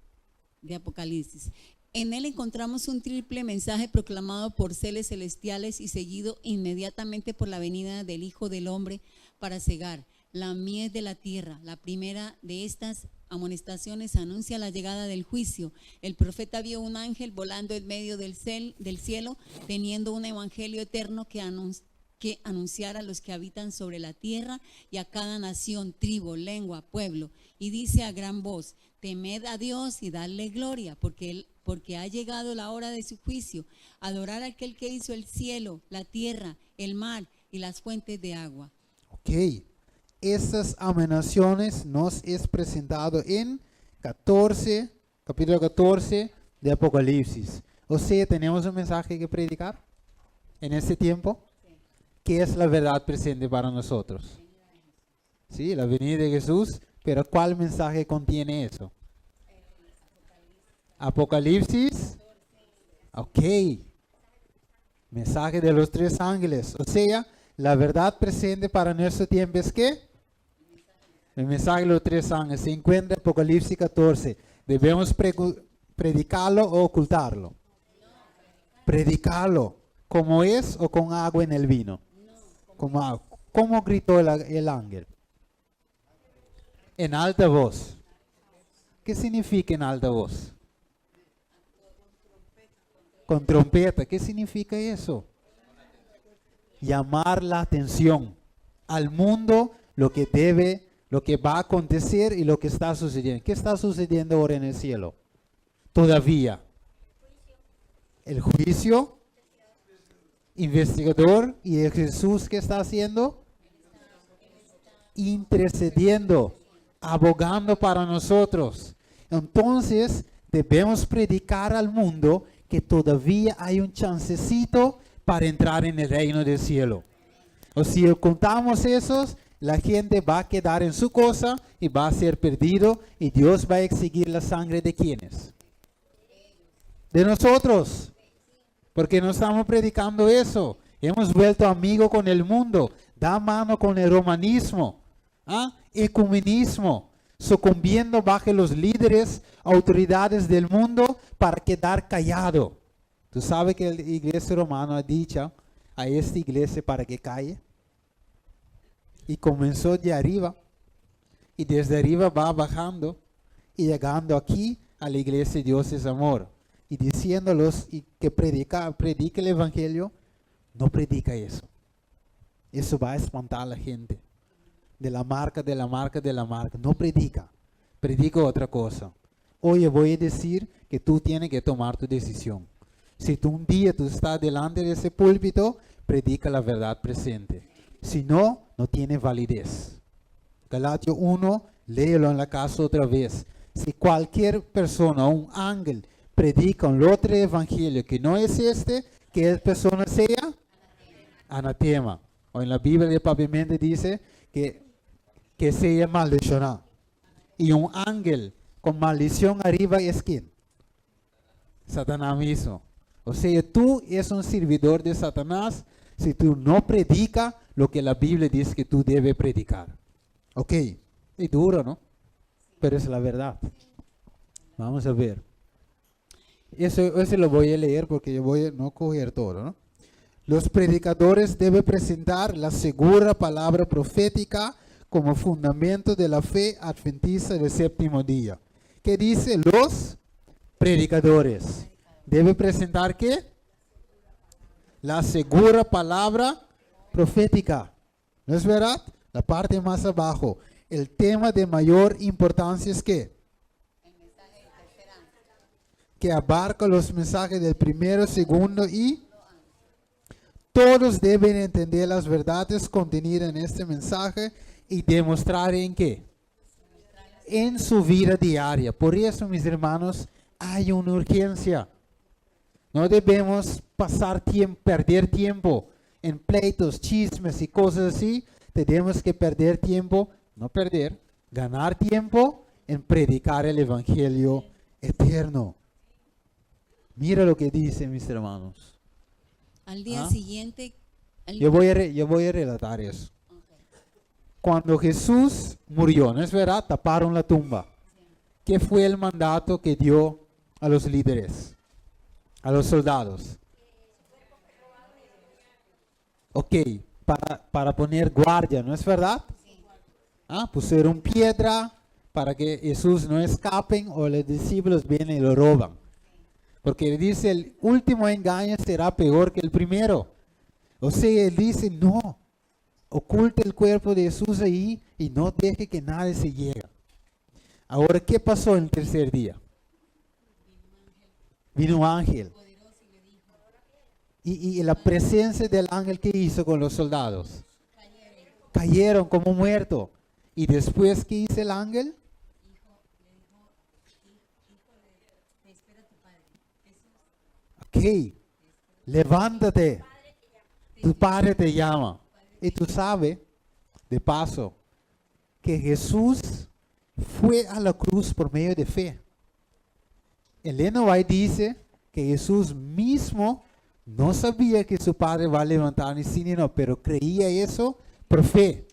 de Apocalipsis. En él encontramos un triple mensaje proclamado por seres celestiales y seguido inmediatamente por la venida del Hijo del Hombre para cegar la mies de la tierra. La primera de estas amonestaciones anuncia la llegada del juicio. El profeta vio un ángel volando en medio del cielo, teniendo un evangelio eterno que anunciar a los que habitan sobre la tierra y a cada nación, tribu, lengua, pueblo. Y dice a gran voz, temed a Dios y dadle gloria, porque ha llegado la hora de su juicio. Adorar a aquel que hizo el cielo, la tierra, el mar y las fuentes de agua. Ok. Estas amenaciones nos es presentado en capítulo 14 de Apocalipsis. O sea, tenemos un mensaje que predicar en este tiempo. Sí. ¿Qué es la verdad presente para nosotros? Sí, la venida de Jesús, pero ¿cuál mensaje contiene eso? Apocalipsis. Ok. Mensaje de los 3 ángeles. O sea, la verdad presente para nuestro tiempo es ¿qué? El mensaje de los 3 ángeles se encuentra en Apocalipsis 14. ¿Debemos predicarlo o ocultarlo? Predicarlo. ¿Cómo es o con agua en el vino? Como agua. ¿Cómo gritó el ángel? En alta voz. ¿Qué significa en alta voz? Con trompeta. ¿Qué significa eso? Llamar la atención al mundo, lo que va a acontecer y lo que está sucediendo. ¿Qué está sucediendo ahora en el cielo? Todavía. El juicio, investigador, y el Jesús, ¿qué está haciendo? Intercediendo, abogando para nosotros. Entonces, debemos predicar al mundo que todavía hay un chancecito para entrar en el reino del cielo. O si ocultamos esos, la gente va a quedar en su cosa y va a ser perdido, y Dios va a exigir la sangre de ¿quiénes? De nosotros. Porque no estamos predicando eso. Hemos vuelto amigos con el mundo. Da mano con el romanismo. Ecumenismo. Sucumbiendo bajo los líderes, autoridades del mundo para quedar callado. ¿Tú sabes que la iglesia romana ha dicho a esta iglesia para que calle? Y comenzó de arriba. Y desde arriba va bajando. Y llegando aquí a la iglesia Dios es amor. Y diciéndolos y que predica el evangelio, no predica eso. Eso va a espantar a la gente. De la marca. No predica. Predica otra cosa. Oye, voy a decir que tú tienes que tomar tu decisión. Si tú un día tú estás delante de ese púlpito, predica la verdad presente. Si no, no tiene validez. Galatio 1, léelo en la casa otra vez. Si cualquier persona, un ángel, predica un otro evangelio que no es este, que esa persona sea anatema. O en la Biblia de Pavimento dice que sea maldicionado. Y un ángel con maldición arriba es ¿quién? Satanás mismo. O sea, tú eres un servidor de Satanás si tú no predicas lo que la Biblia dice que tú debes predicar. Ok, es duro, ¿no? Pero es la verdad. Vamos a ver. Eso lo voy a leer porque yo voy a no coger todo, ¿no? Los predicadores deben presentar la segura palabra profética como fundamento de la fe adventista del séptimo día. ¿Qué dice? Los predicadores deben presentar ¿qué? La segura palabra profética. ¿No es verdad? La parte más abajo. El tema de mayor importancia es ¿qué? Que abarca los mensajes del primero, segundo y todos deben entender las verdades contenidas en este mensaje y demostrar en qué? En su vida diaria. Por eso, mis hermanos, hay una urgencia. No debemos perder tiempo en pleitos, chismes y cosas así. Tenemos que ganar tiempo en predicar el evangelio eterno. Mira lo que dice, mis hermanos. Al día siguiente. Yo voy a relatar eso. Okay. Cuando Jesús murió, ¿no es verdad? Taparon la tumba. ¿Qué fue el mandato que dio a los líderes? A los soldados. Ok, para poner guardia, ¿no es verdad? Pusieron piedra para que Jesús no escapen o los discípulos vienen y lo roban. Porque dice, el último engaño será peor que el primero. O sea, él dice, no, oculte el cuerpo de Jesús ahí y no deje que nadie se llegue. Ahora, ¿qué pasó en el tercer día? Vino un ángel. Y la presencia del ángel, ¿qué hizo con los soldados? Cayeron como muertos. Y después, ¿qué hizo el ángel? Ok, levántate. Tu padre te llama. Y tú sabes, de paso, que Jesús fue a la cruz por medio de fe. Elena White dice que Jesús mismo no sabía que su padre va a levantar ni sí ni no, pero creía eso por fe.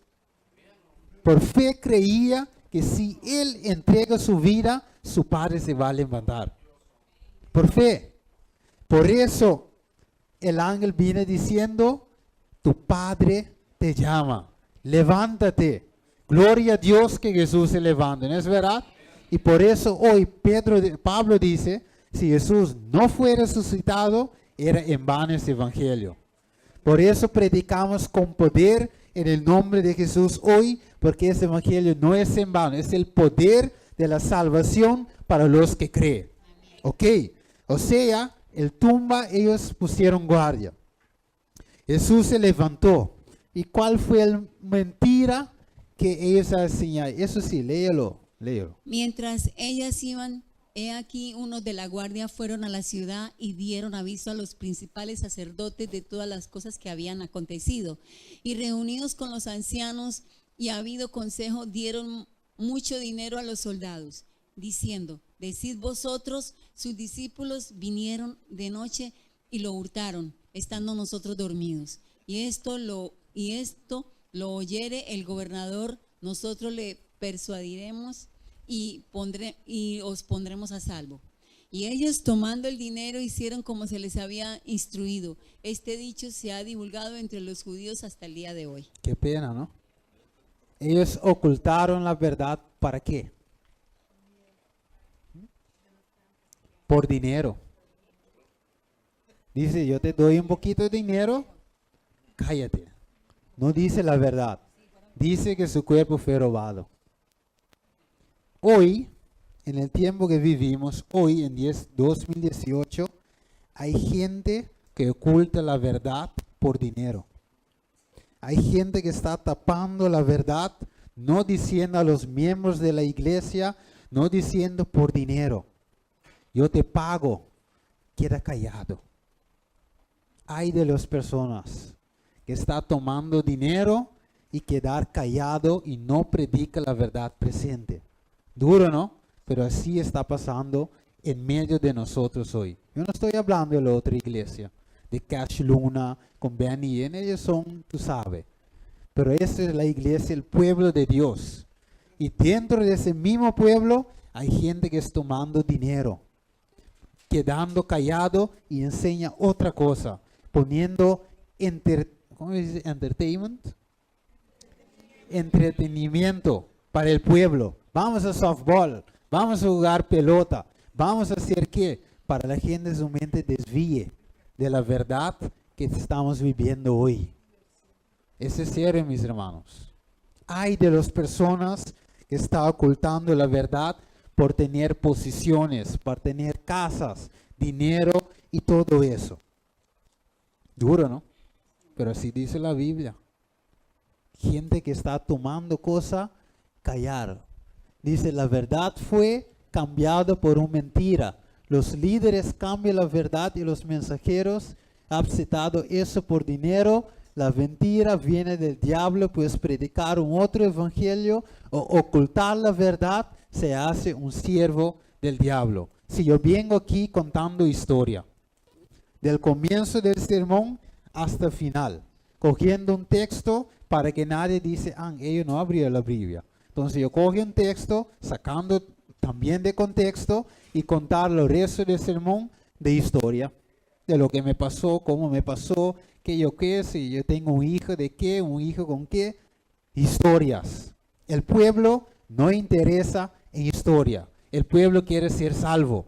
Por fe creía que si él entrega su vida, su padre se va a levantar. Por fe. Por eso el ángel viene diciendo, tu padre te llama. levántate. Gloria a Dios que Jesús se levanta, ¿no es verdad? Y por eso hoy Pablo dice, si Jesús no fue resucitado, era en vano ese evangelio. Por eso predicamos con poder en el nombre de Jesús hoy, porque ese evangelio no es en vano, es el poder de la salvación para los que creen. Ok, o sea, el tumba ellos pusieron guardia. Jesús se levantó. ¿Y cuál fue la mentira que ellos enseñaron? Eso sí, léelo. Mientras ellas iban, he aquí unos de la guardia fueron a la ciudad y dieron aviso a los principales sacerdotes de todas las cosas que habían acontecido. Y reunidos con los ancianos y habido consejo, dieron mucho dinero a los soldados, diciendo, decid vosotros, sus discípulos vinieron de noche y lo hurtaron, estando nosotros dormidos. Y esto lo oyere el gobernador, nosotros le persuadiremos y os pondremos a salvo. Y ellos, tomando el dinero, hicieron como se les había instruido. Este dicho se ha divulgado entre los judíos hasta el día de hoy. Qué pena, ¿no? Ellos ocultaron la verdad, ¿para qué? Por dinero. Dice, yo te doy un poquito de dinero, cállate. No dice la verdad. Dice que su cuerpo fue robado. Hoy, en el tiempo que vivimos, hoy en 2018, hay gente que oculta la verdad por dinero. Hay gente que está tapando la verdad, no diciendo a los miembros de la iglesia, no diciendo por dinero. Yo te pago, queda callado. Hay de las personas que está tomando dinero y quedar callado y no predica la verdad presente. Duro, ¿no? Pero así está pasando en medio de nosotros hoy. Yo no estoy hablando de la otra iglesia, de Cash Luna, con Benny, ellos son, tú sabes. Pero esa es la iglesia, el pueblo de Dios. Y dentro de ese mismo pueblo hay gente que está tomando dinero, quedando callado y enseña otra cosa, poniendo ¿cómo se dice? Entretenimiento para el pueblo. Vamos a softball, vamos a jugar pelota, vamos a hacer qué, para la gente su mente desvíe de la verdad que estamos viviendo hoy. Ese es serio, mis hermanos. Hay de las personas que están ocultando la verdad por tener posiciones, por tener casas, dinero y todo eso. Duro, ¿no? Pero así dice la Biblia. Gente que está tomando cosas, callar. Dice, la verdad fue cambiada por una mentira. Los líderes cambian la verdad y los mensajeros han aceptado eso por dinero. La mentira viene del diablo, pues predicar un otro evangelio o ocultar la verdad se hace un siervo del diablo. Si yo vengo aquí contando historia, del comienzo del sermón hasta el final, cogiendo un texto para que nadie dice, ellos no abrieron la Biblia. Entonces yo cojo un texto, sacando también de contexto y contar el resto del sermón de historia, de lo que me pasó, cómo me pasó, qué yo qué, si yo tengo un hijo de qué, un hijo con qué, historias. El pueblo no interesa en historia, el pueblo quiere ser salvo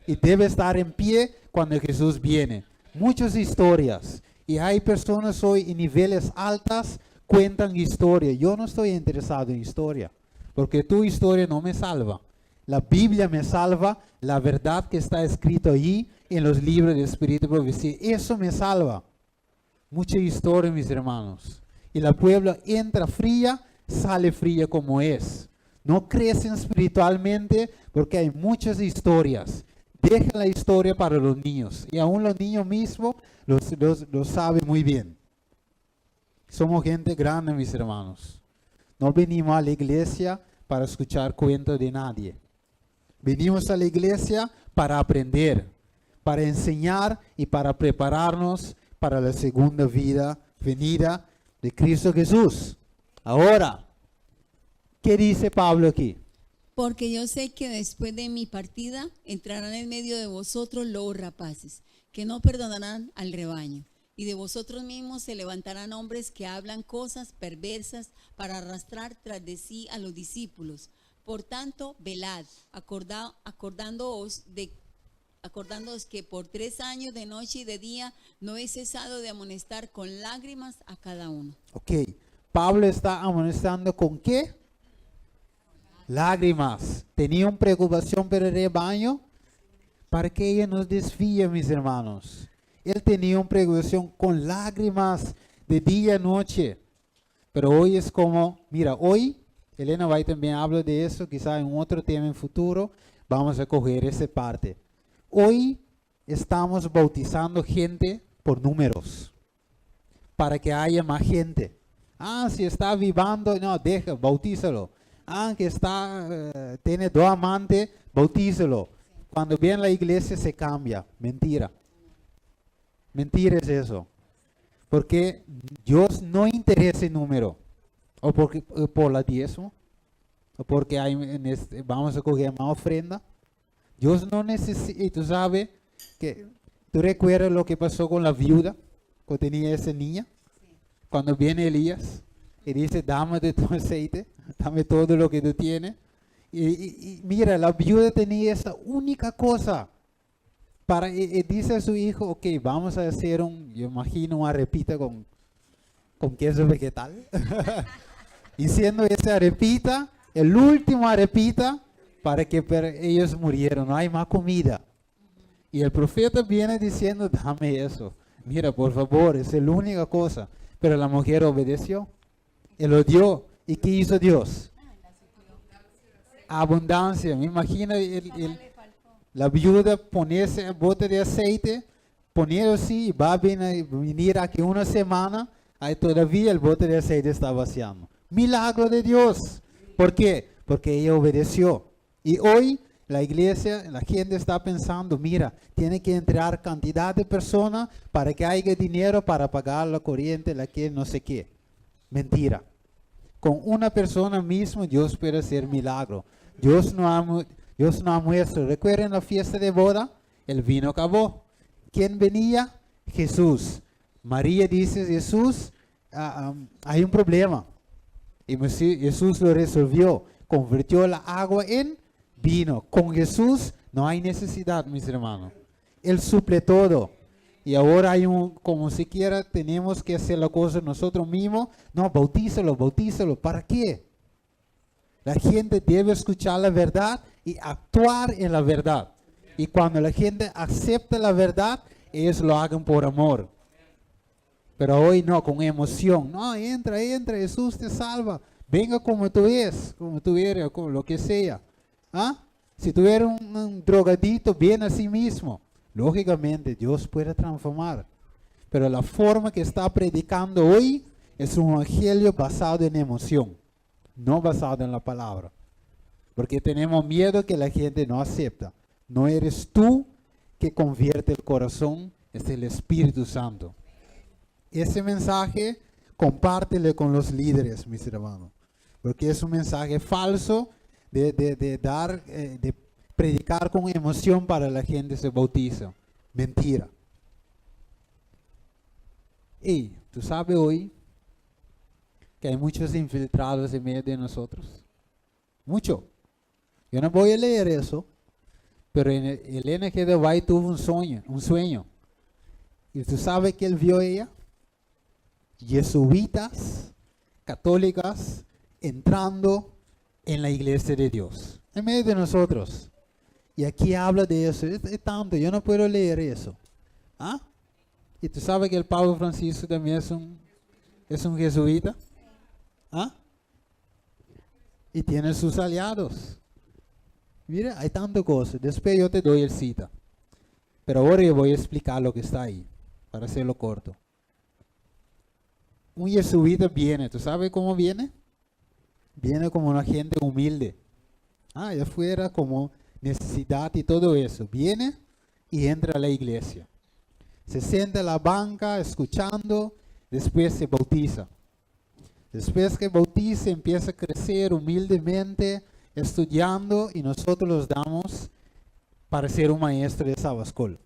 y debe estar en pie cuando Jesús viene. Muchas historias, y hay personas hoy en niveles altos cuentan historia. Yo no estoy interesado en historia, porque tu historia no me salva. La Biblia me salva, la verdad que está escrito allí en los libros del Espíritu de Profecía, eso me salva. Mucha historia, mis hermanos. Y la puebla entra fría, sale fría como es. No crecen espiritualmente porque hay muchas historias. Dejen la historia para los niños. Y aún los niños mismos lo saben muy bien. Somos gente grande, mis hermanos. No venimos a la iglesia para escuchar cuentos de nadie. Venimos a la iglesia para aprender, para enseñar y para prepararnos para la segunda venida de Cristo Jesús. Ahora, ¿qué dice Pablo aquí? Porque yo sé que después de mi partida entrarán en medio de vosotros lobos rapaces, que no perdonarán al rebaño. y de vosotros mismos se levantarán hombres que hablan cosas perversas para arrastrar tras de sí a los discípulos. Por tanto, velad, acordándoos que por 3 años de noche y de día no he cesado de amonestar con lágrimas a cada uno. Ok, Pablo está amonestando ¿con qué? Lágrimas. Tenía una preocupación por el rebaño para que ella nos desvíe, mis hermanos. Él tenía una preocupación con lágrimas de día y noche. Pero hoy es como, mira, hoy Elena va también habla de eso, quizá en otro tema en futuro vamos a coger esa parte. Hoy estamos bautizando gente por números, para que haya más gente. Si está vivando, no, deja, bautízalo. Que está, tiene 2 amantes, bautízalo. Cuando viene a la iglesia se cambia. Mentira. Mentira es eso. Porque Dios no interesa el número. O porque, por la diezmo. O porque hay vamos a coger más ofrenda. Dios no necesita. Y tú sabes que, ¿tú recuerdas lo que pasó con la viuda? Cuando tenía esa niña. Cuando viene Elías y dice, dame de tu aceite, dame todo lo que tú tienes. Y mira, la viuda tenía esa única cosa. Y dice a su hijo, ok, vamos a hacer yo imagino una arepita con queso vegetal. Y siendo esa arepita, el último arepita, para que ellos murieron, no hay más comida. Y el profeta viene diciendo, dame eso. Mira, por favor, es la única cosa. Pero la mujer obedeció. Él lo dio. ¿Y qué hizo Dios? Abundancia. Me imagino la viuda ponerse el bote de aceite, ponerlo así, y va a venir aquí una semana, ahí todavía el bote de aceite está vaciando. Milagro de Dios. ¿Por qué? Porque ella obedeció. Y hoy la iglesia, la gente está pensando, mira, tiene que entrar cantidad de personas para que haya dinero para pagar la corriente, la que no sé qué. Mentira. Con una persona mismo Dios puede hacer milagro. Dios no ha muerto. ¿Recuerdan la fiesta de boda? El vino acabó. ¿Quién venía? Jesús. María dice, Jesús, hay un problema. Y Jesús lo resolvió. Convirtió la agua en vino. Con Jesús no hay necesidad, mis hermanos. Él suple todo. Y ahora como siquiera tenemos que hacer la cosa nosotros mismos. No, bautízalo. ¿Para qué? La gente debe escuchar la verdad y actuar en la verdad. Y cuando la gente acepta la verdad, ellos lo hagan por amor. Pero hoy no, con emoción. No, entra, Jesús te salva. Venga como tú eres, como lo que sea. Si tú eres un drogadito, viene a sí mismo. Lógicamente, Dios puede transformar. Pero la forma que está predicando hoy es un evangelio basado en emoción, no basado en la palabra. Porque tenemos miedo que la gente no acepta. No eres tú que convierte el corazón, es el Espíritu Santo. Ese mensaje, compártelo con los líderes, mis hermanos. Porque es un mensaje falso de predicar con emoción para la gente se bautiza. Mentira. Y tú sabes hoy que hay muchos infiltrados en medio de nosotros. Mucho. Yo no voy a leer eso, pero Elena G. de White tuvo un sueño. Y tú sabes que él vio ella, jesuitas, católicas, entrando en la iglesia de Dios, en medio de nosotros. Y aquí habla de eso, es tanto, yo no puedo leer eso. Y tú sabes que el Pablo Francisco también es un jesuita. Y tiene sus aliados. Mira, hay tantas cosas. Después yo te doy el cita. Pero ahora yo voy a explicar lo que está ahí, para hacerlo corto. Un jesuita viene, ¿tú sabes cómo viene? Viene como una gente humilde. Allá afuera como necesidad y todo eso. Viene y entra a la iglesia. Se sienta en la banca escuchando, después se bautiza. Después que bautiza empieza a crecer humildemente, estudiando, y nosotros los damos para ser un maestro de Sabascol.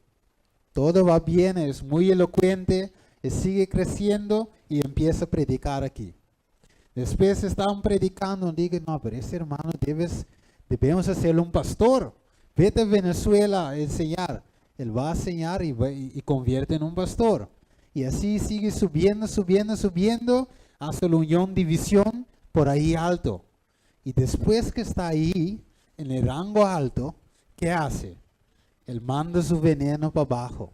Todo va bien, es muy elocuente, Él sigue creciendo y empieza a predicar aquí. Después estaban predicando, digo, no, pero ese hermano debemos hacerlo un pastor. Vete a Venezuela a enseñar. Él va a enseñar y convierte en un pastor. Y así sigue subiendo, subiendo, subiendo hasta la Unión División por ahí alto. Y después que está ahí, en el rango alto, ¿qué hace? Él manda su veneno para abajo.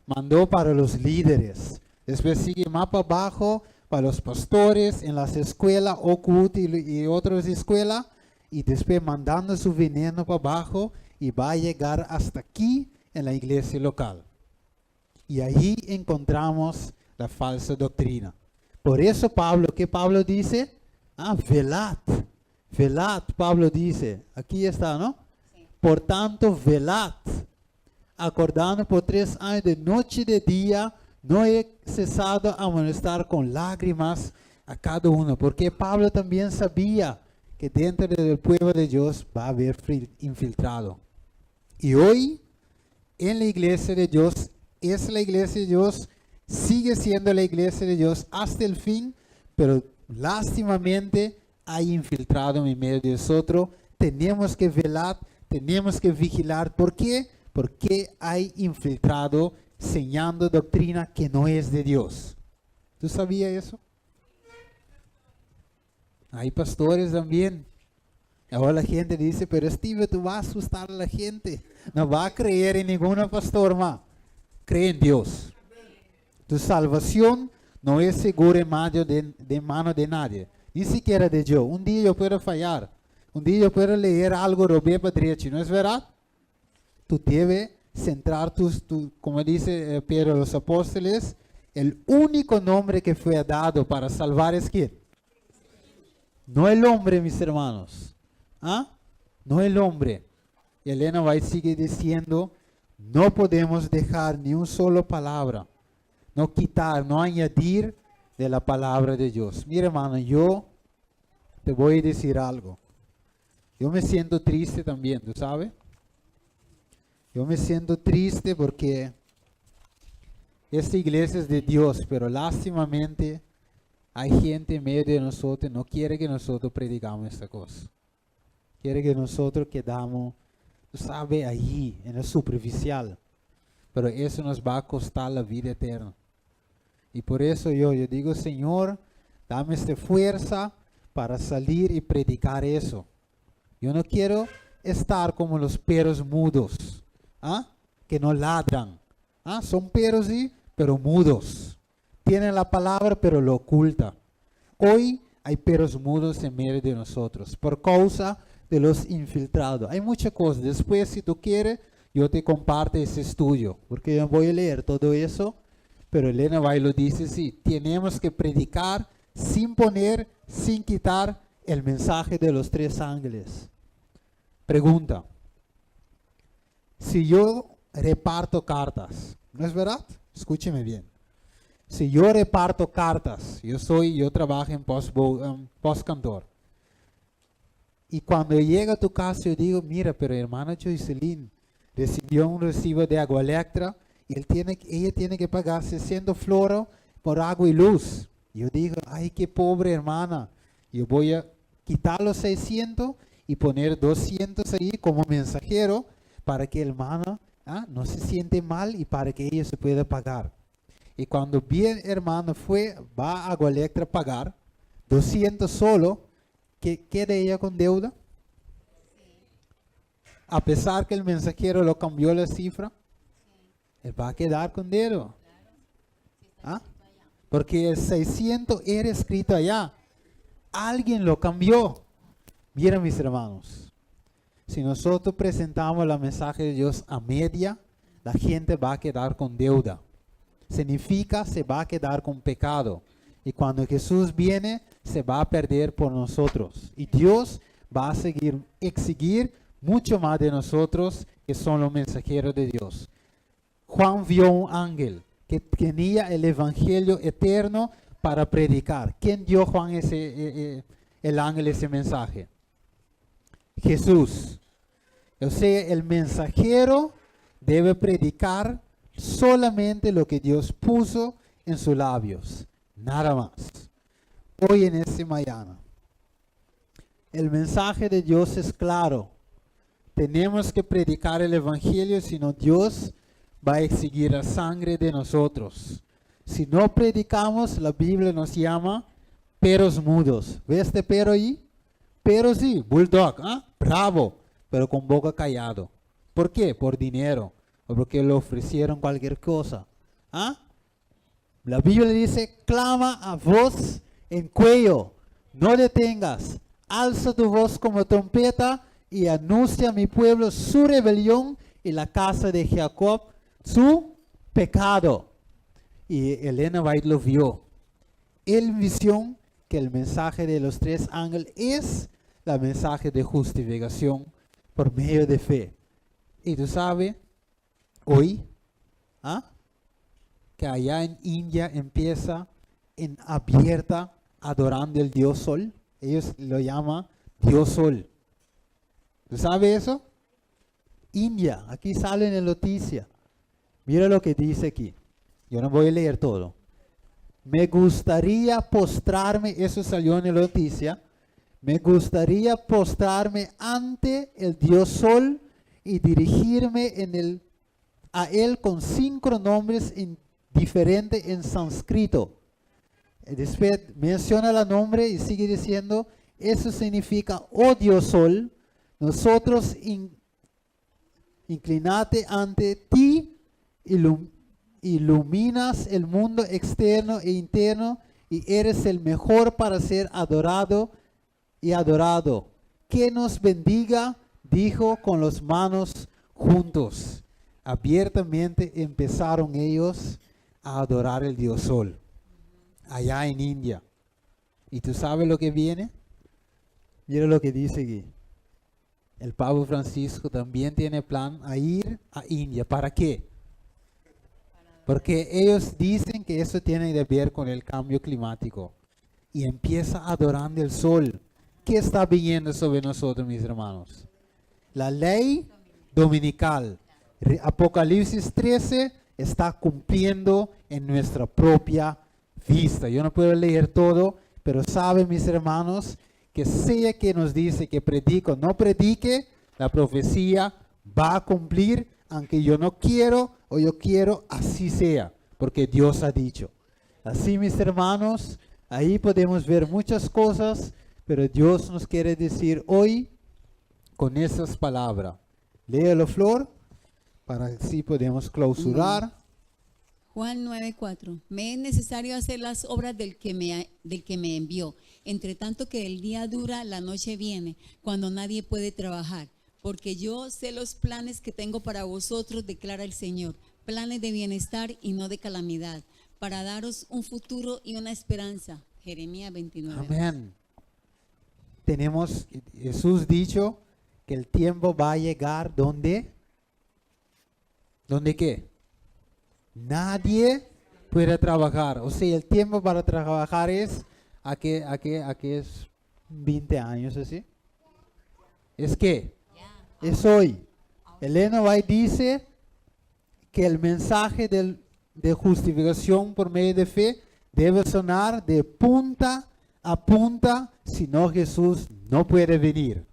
Mandó para los líderes. Después sigue más para abajo para los pastores en las escuelas, Oakwood y otras escuelas. Y después mandando su veneno para abajo y va a llegar hasta aquí en la iglesia local. Y ahí encontramos la falsa doctrina. Por eso Pablo, ¿qué Pablo dice? Velad. Velad, Pablo dice. Aquí está, ¿no? Sí. Por tanto, velad. Acordando por 3 años de noche y de día, no he cesado a amonestar con lágrimas a cada uno. Porque Pablo también sabía que dentro del pueblo de Dios va a haber infiltrado. Y hoy, en la iglesia de Dios, es la iglesia de Dios, sigue siendo la iglesia de Dios hasta el fin, pero lástimamente hay infiltrado en medio de nosotros. Tenemos que velar, tenemos que vigilar. ¿Por qué? Porque hay infiltrado enseñando doctrina que no es de Dios. ¿Tú sabías eso? Hay pastores también. Ahora la gente dice, pero Steve, tú vas a asustar a la gente. No va a creer en ningún pastor más. Cree en Dios. Tu salvación no es segura en mano de nadie. Ni siquiera de yo. Un día yo puedo fallar. Un día yo puedo leer algo, robé para derecho. ¿No es verdad? Tú debes centrar como dice Pedro a los apóstoles, el único nombre que fue dado para salvar es ¿quién? No el hombre, mis hermanos. No el hombre. Y Elena White sigue diciendo, no podemos dejar ni una sola palabra, no quitar, no añadir de la palabra de Dios. Mira, hermano, yo te voy a decir algo. Yo me siento triste también, ¿tú sabes? Yo me siento triste porque esta iglesia es de Dios, pero lástimamente hay gente en medio de nosotros no quiere que nosotros predicamos esta cosa. Quiere que nosotros quedamos, tú sabes, allí, en el superficial. Pero eso nos va a costar la vida eterna. Y por eso yo digo, Señor, dame esta fuerza para salir y predicar eso. Yo no quiero estar como los perros mudos, que no ladran. Son perros, sí, pero mudos. Tienen la palabra, pero lo oculta. Hoy hay perros mudos en medio de nosotros por causa de los infiltrados. Hay muchas cosas. Después, si tú quieres, yo te comparto ese estudio, porque yo voy a leer todo eso. Pero Elena White lo dice, sí, tenemos que predicar sin poner, sin quitar el mensaje de los 3 ángeles. Pregunta. Si yo reparto cartas, ¿no es verdad? Escúcheme bien. Si yo reparto cartas, yo trabajo en postcantor. Y cuando llega a tu casa, yo digo, mira, pero hermana Joycelyn recibió un recibo de agua eléctrica y ella tiene que pagar 600 floros por agua y luz. Yo digo, ay, qué pobre hermana. Yo voy a quitar los 600 y poner 200 ahí como mensajero para que el hermano no se siente mal y para que ella se pueda pagar. Y cuando bien hermano va a agua eléctrica a pagar 200 solo, ¿qué queda ella con deuda? A pesar que el mensajero lo cambió la cifra, él va a quedar con deuda. Porque el 600 era escrito allá. Alguien lo cambió. Mira, mis hermanos, si nosotros presentamos el mensaje de Dios a media, la gente va a quedar con deuda. Significa se va a quedar con pecado. Y cuando Jesús viene, se va a perder por nosotros. Y Dios va a exigir mucho más de nosotros que son los mensajeros de Dios. Juan vio un ángel que tenía el evangelio eterno para predicar. ¿Quién dio a Juan el ángel ese mensaje? Jesús. O sea, el mensajero debe predicar solamente lo que Dios puso en sus labios, nada más. Hoy en este mañana, el mensaje de Dios es claro. Tenemos que predicar el evangelio, si no Dios va a exigir la sangre de nosotros. Si no predicamos, la Biblia nos llama perros mudos. ¿Ves este perro ahí? Pero sí, bulldog, bravo, pero con boca callado. ¿Por qué? Por dinero, o porque le ofrecieron cualquier cosa. La Biblia dice, clama a voz en cuello, no detengas, alza tu voz como trompeta y anuncia a mi pueblo su rebelión y la casa de Jacob su pecado. Y Elena White lo vio. Él visión que el mensaje de los 3 ángeles es el mensaje de justificación por medio de fe. Y tú sabes, hoy, que allá en India empieza en abierta adorando el Dios Sol. Ellos lo llaman Dios Sol. ¿Tú sabes eso? India, aquí sale en la noticia. Mira lo que dice aquí. Yo no voy a leer todo. Me gustaría postrarme, eso salió en la noticia. Me gustaría postrarme ante el Dios Sol y dirigirme a él con 5 nombres diferentes en sánscrito. Después menciona el nombre y sigue diciendo, eso significa, oh Dios Sol, nosotros inclinate ante ti, iluminas el mundo externo e interno y eres el mejor para ser adorado y adorado. Que nos bendiga, dijo con las manos juntos. Abiertamente empezaron ellos a adorar el Dios Sol, allá en India. ¿Y tú sabes lo que viene? Mira lo que dice aquí. El Papa Francisco también tiene plan a ir a India. ¿Para qué? Porque ellos dicen que eso tiene que ver con el cambio climático. Y empieza adorando el sol. ¿Qué está viniendo sobre nosotros, mis hermanos? La ley dominical. Apocalipsis 13 está cumpliendo en nuestra propia vista. Yo no puedo leer todo, pero saben, mis hermanos, que sea que nos dice que predico o no predique, la profecía va a cumplir, aunque yo no quiero o yo quiero, así sea, porque Dios ha dicho. Así, mis hermanos, ahí podemos ver muchas cosas, pero Dios nos quiere decir hoy con esas palabras. Léelo, Flor, para así podemos clausurar. Juan 9:4. Me es necesario hacer las obras del que me envió. Entre tanto que el día dura, la noche viene, cuando nadie puede trabajar. Porque yo sé los planes que tengo para vosotros, declara el Señor. Planes de bienestar y no de calamidad, para daros un futuro y una esperanza. Jeremías 29. Amén. Tenemos Jesús dicho que el tiempo va a llegar donde qué? Nadie puede trabajar. O sea, el tiempo para trabajar es a que es 20 años así. ¿Es qué? Es hoy. Elena White dice que el mensaje de justificación por medio de fe debe sonar de punta a punta, si no Jesús no puede venir.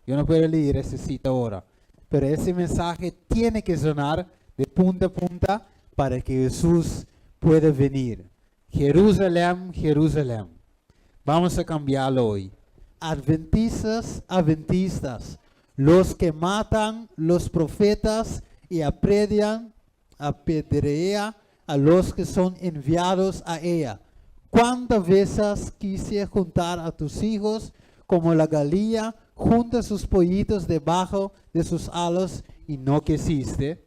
Yo no puedo leer ese cita ahora, pero ese mensaje tiene que sonar de punta a punta para que Jesús pueda venir. Jerusalén, Jerusalén. Vamos a cambiarlo hoy. Adventistas, adventistas, los que matan los profetas y apedrean a los que son enviados a ella. ¿Cuántas veces quise juntar a tus hijos como la galilla junta sus pollitos debajo de sus alas y no quisiste?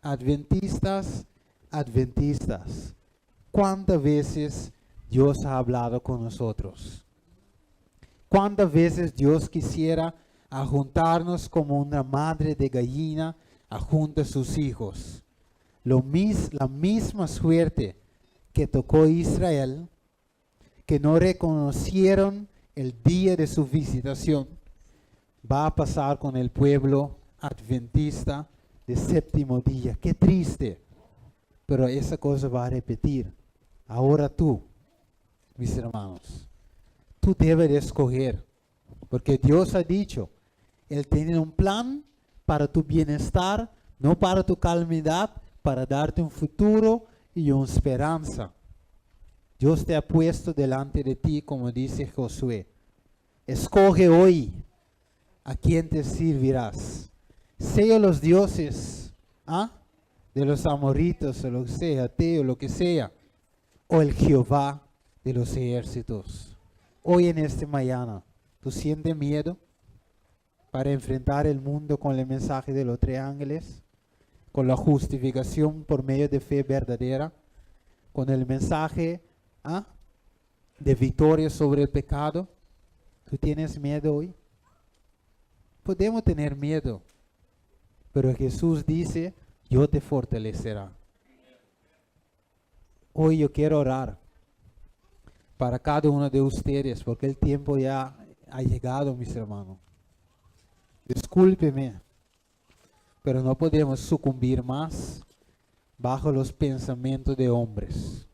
Adventistas, adventistas, ¿cuántas veces Dios ha hablado con nosotros? ¿Cuántas veces Dios quisiera juntarnos como una madre de gallina junta a sus hijos? La misma suerte que tocó a Israel, que no reconocieron el día de su visitación, va a pasar con el pueblo adventista de séptimo día. Qué triste, pero esa cosa va a repetir. Ahora tú, mis hermanos, tú debes de escoger, porque Dios ha dicho, Él tiene un plan para tu bienestar, no para tu calamidad, para darte un futuro y una esperanza. Dios te ha puesto delante de ti, como dice Josué. Escoge hoy a quién te servirás. Sea los dioses, ¿ah? De los amoritos, o lo que sea, ateo, lo que sea, o el Jehová de los ejércitos. Hoy en este mañana, ¿tú sientes miedo para enfrentar el mundo con el mensaje de los tres ángeles? Con la justificación por medio de fe verdadera, con el mensaje de victoria sobre el pecado. ¿Tú tienes miedo hoy? Podemos tener miedo, pero Jesús dice, yo te fortalecerá. Hoy yo quiero orar para cada uno de ustedes, porque el tiempo ya ha llegado, mis hermanos. Discúlpeme, pero no podemos sucumbir más bajo los pensamientos de hombres.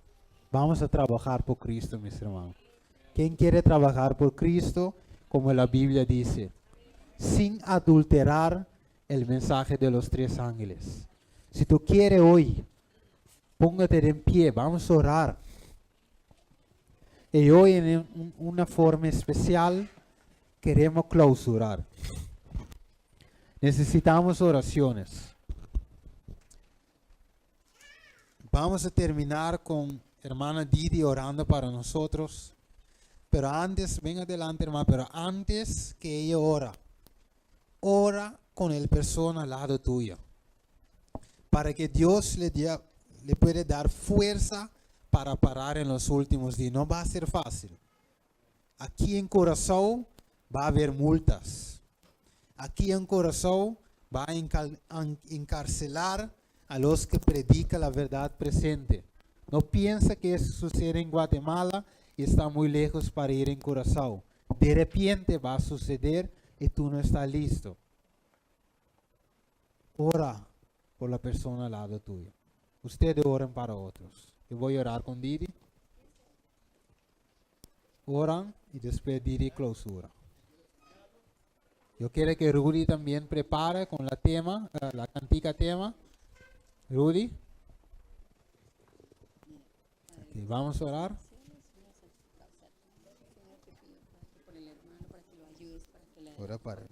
Vamos a trabajar por Cristo, mis hermanos. ¿Quién quiere trabajar por Cristo? Como la Biblia dice, sin adulterar el mensaje de los tres ángeles. Si tú quieres hoy, póngate en pie, vamos a orar. Y hoy en una forma especial queremos clausurar. Necesitamos oraciones. Vamos a terminar con hermana Didi orando para nosotros. Pero antes, ven adelante hermana, pero antes que ella ora con el persona al lado tuyo. Para que Dios le puede dar fuerza para parar en los últimos días. No va a ser fácil. Aquí en Corazón va a haber multas. Aquí en Corazón va a encarcelar a los que predican la verdad presente. No piensa que eso sucede en Guatemala y está muy lejos para ir en Curazao. De repente va a suceder y tú no estás listo. Ora por la persona al lado tuyo. Ustedes oran para otros. Yo voy a orar con Didi. Oran y después Didi clausura. Yo quiero que Rudy también prepare con la tema, la cantica tema. Rudy. Okay, vamos a orar. Ora para él.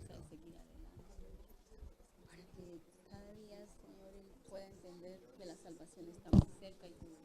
Para que cada día, Señor, Él pueda entender que la salvación está más cerca y que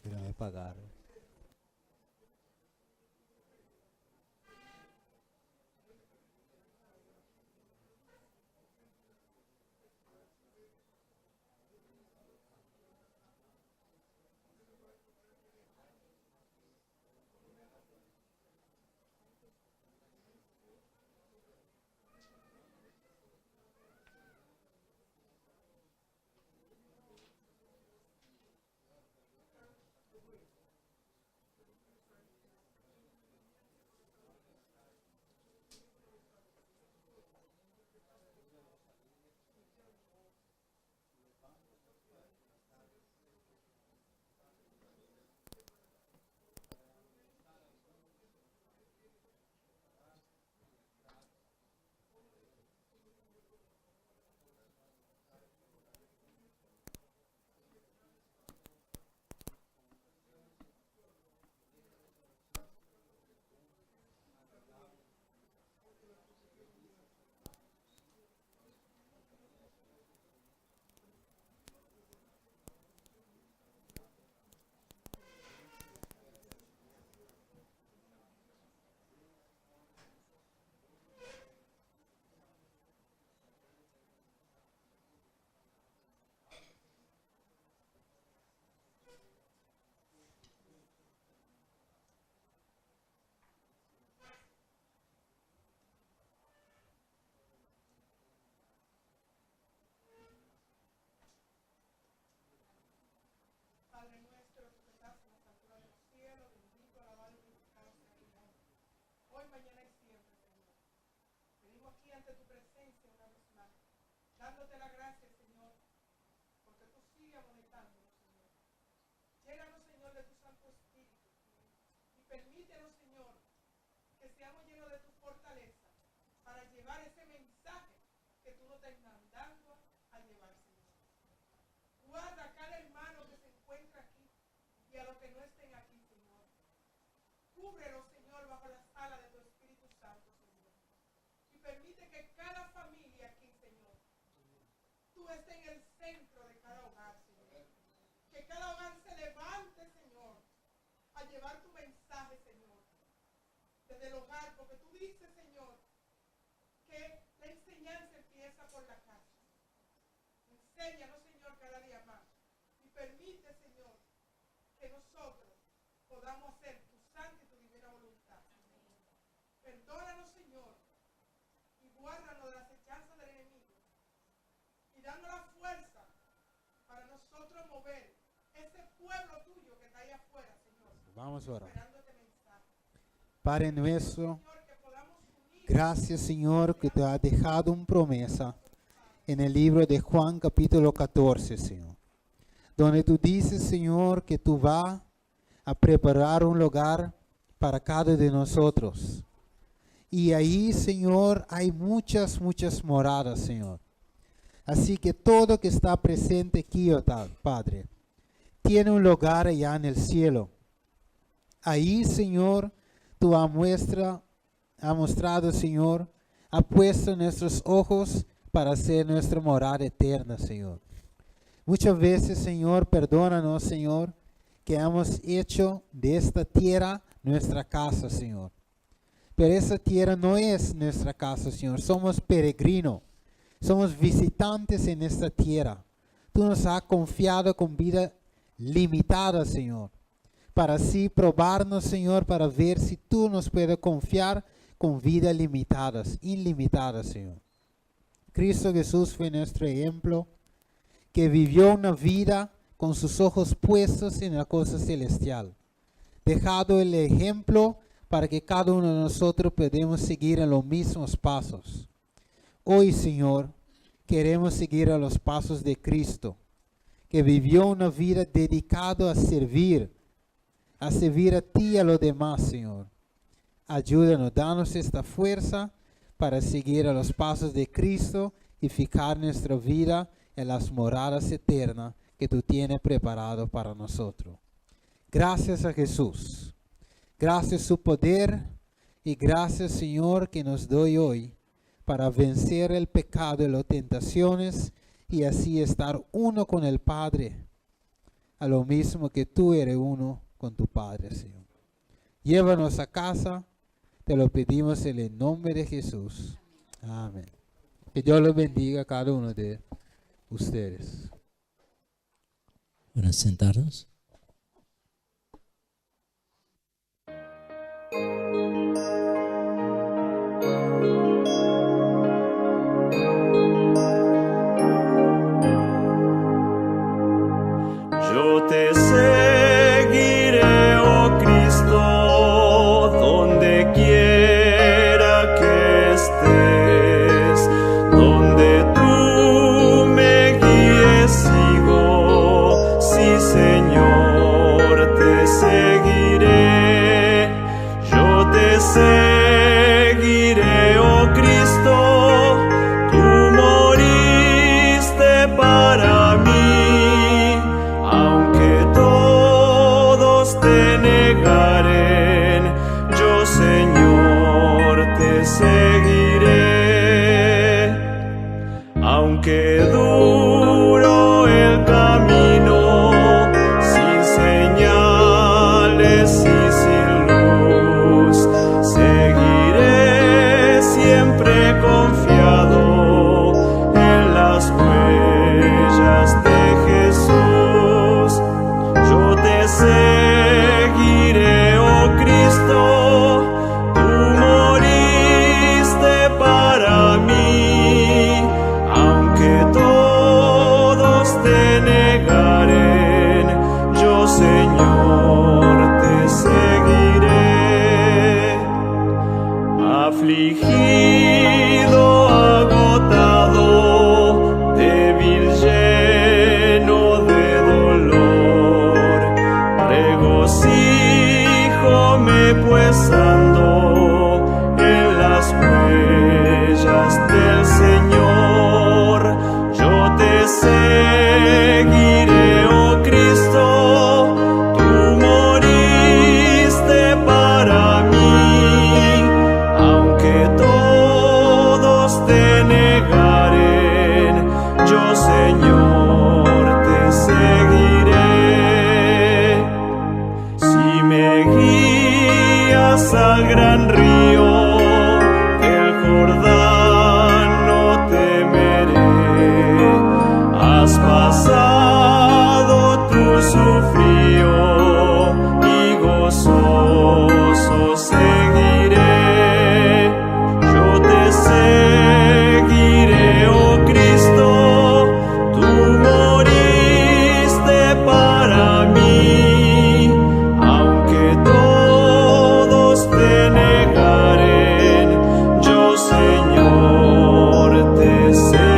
Espérame pagar. mañana y siempre, Señor. Venimos aquí ante tu presencia una vez más, dándote la gracia, Señor, porque tú sigues amonestándonos, Señor. Llénanos, Señor, de tu Santo Espíritu y permítenos, Señor, que seamos llenos de tu fortaleza para llevar ese mensaje que tú nos estás mandando a llevar, Señor. Guarda a cada hermano que se encuentra aquí y a los que no estén aquí, Señor. Cúbrelos, Señor, bajo las alas de tu Espíritu Santo, Señor. Y permite que cada familia aquí, Señor, tú estés en el centro de cada hogar, Señor. Que cada hogar se levante, Señor, a llevar tu mensaje, Señor, desde el hogar, porque tú dices, Señor, que la enseñanza empieza por la casa. Enséñanos, Señor, cada día más. Y permite, Señor, que nosotros podamos hacer tu santa y tu divina voluntad. Perdónanos, Señor, y guárdanos de las hechanzas del enemigo. Y danos la fuerza para nosotros mover ese pueblo tuyo que está ahí afuera, Señor. Vamos a orar. Esperando este mensaje. Padre nuestro, Señor, que podamos unir. gracias Señor que te ha dejado una promesa en el libro de Juan capítulo 14, Señor. Donde tú dices, Señor, que tú vas a preparar un lugar para cada de nosotros. Y ahí, Señor, hay muchas moradas, Señor. Así que todo que está presente aquí, oh Padre, tiene un lugar allá en el cielo. Ahí, Señor, tú has mostrado, Señor, ha puesto nuestros ojos para ser nuestra morada eterna, Señor. Muchas veces, Señor, perdónanos, Señor, que hemos hecho de esta tierra nuestra casa, Señor. Pero esa tierra no es nuestra casa, Señor. Somos peregrinos. Somos visitantes en esta tierra. Tú nos has confiado con vida limitada, Señor. Para así probarnos, Señor, para ver si tú nos puedes confiar con vidas ilimitadas, Señor. Cristo Jesús fue nuestro ejemplo, que vivió una vida con sus ojos puestos en la cosa celestial. Dejado el ejemplo para que cada uno de nosotros podamos seguir en los mismos pasos. Hoy, Señor, queremos seguir a los pasos de Cristo, que vivió una vida dedicada a servir a ti y a los demás, Señor. Ayúdanos, danos esta fuerza para seguir a los pasos de Cristo y fijar nuestra vida en las moradas eternas que tú tienes preparado para nosotros. Gracias a Jesús. Gracias a su poder y gracias, Señor, que nos doy hoy para vencer el pecado y las tentaciones y así estar uno con el Padre, a lo mismo que tú eres uno con tu Padre, Señor. Llévanos a casa, te lo pedimos en el nombre de Jesús. Amén. Que Dios los bendiga a cada uno de ustedes. Para sentarnos. Yo te seguiré, oh Cristo, donde quiera que estés, donde tú me guíes, sigo, sí, Señor, te seguiré. Yo te seguiré, oh Cristo, tú moriste para mí. Aunque seguiré, oh Cristo. Tú moriste para mí, aunque todos te negaren, yo, Señor, te seguiré. Si me guías al gran río del Jordán, no temeré. Has pasado tú su frío y gozoso seguiré. Yo te seguiré, oh Cristo. Tú moriste para mí, aunque todos te negaren, yo, Señor, te seguiré.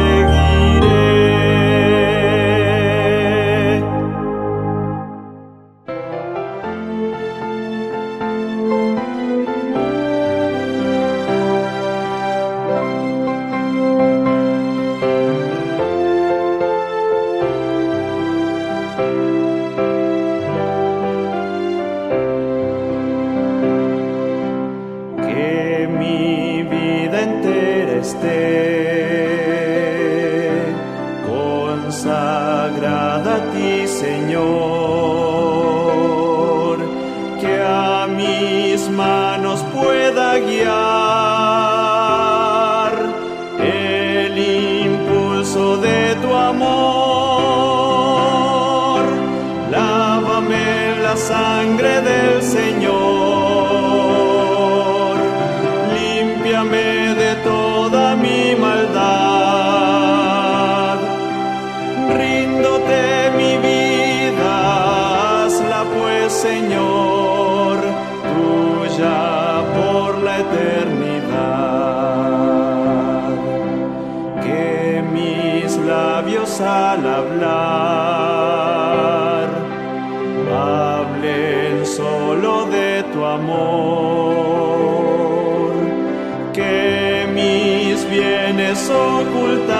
Que mi vida entera esté consagrada a ti, Señor, que a mis manos pueda guiar el impulso de tu amor. Lávame en la sangre del Señor, límpiame de toda mi maldad. Ríndote mi vida, hazla pues, Señor, tuya por la eternidad. Que mis labios al hablar hablen solo de tu amor. Que mis bienes ocultar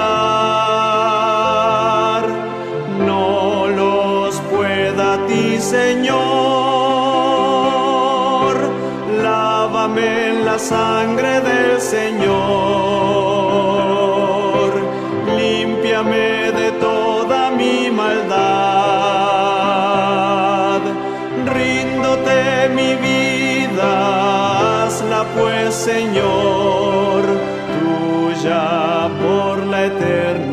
no los pueda a ti, Señor. Lávame en la sangre del Señor, límpiame de toda mi maldad. Ríndote mi vida, hazla pues, Señor, tuya por la eternidad.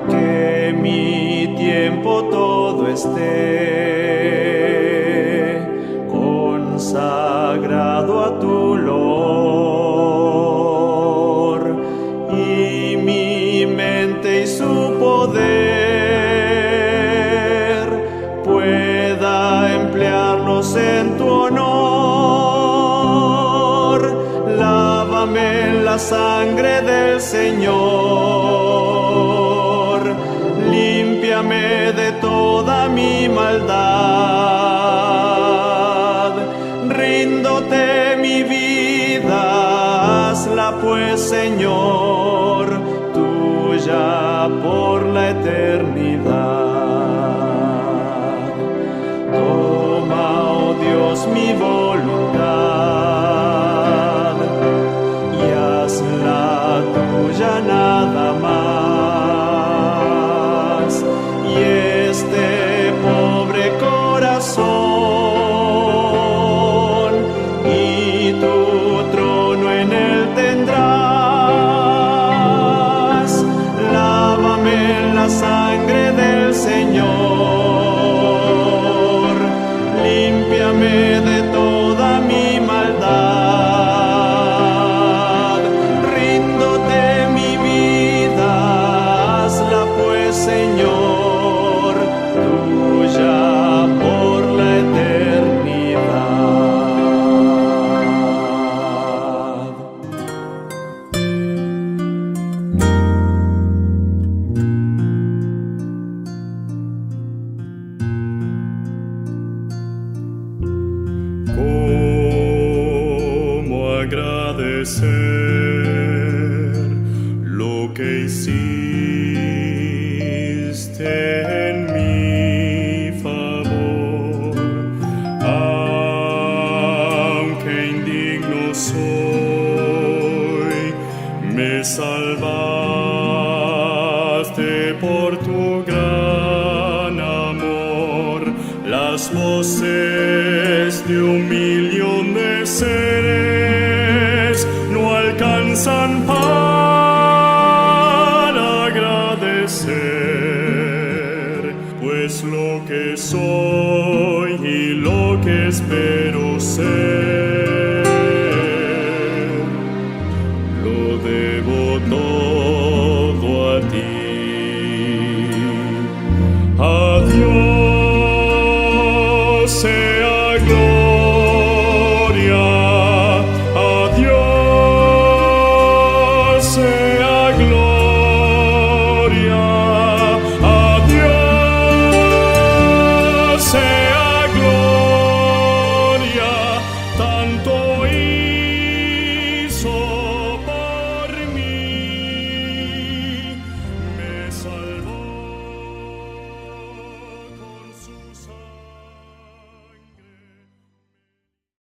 Que mi tiempo todo esté consagrado a tu olor, y mi mente y su poder pueda emplearlos en tu honor. Lávame en la sangre del Señor, límpiame de toda mi maldad. Ríndote mi vida, hazla pues, Señor, tuya por la eternidad. Toma, oh Dios, mi voluntad y hazla tuya nada hiciste en mi favor, aunque indigno soy, me salvaste por tu gran amor. Las voces de un millón de seres no alcanzan para agradecer, pues lo que soy y lo que espero ser, lo debo todo a ti. A Dios sea gloria, a Dios sea gloria, a Dios sea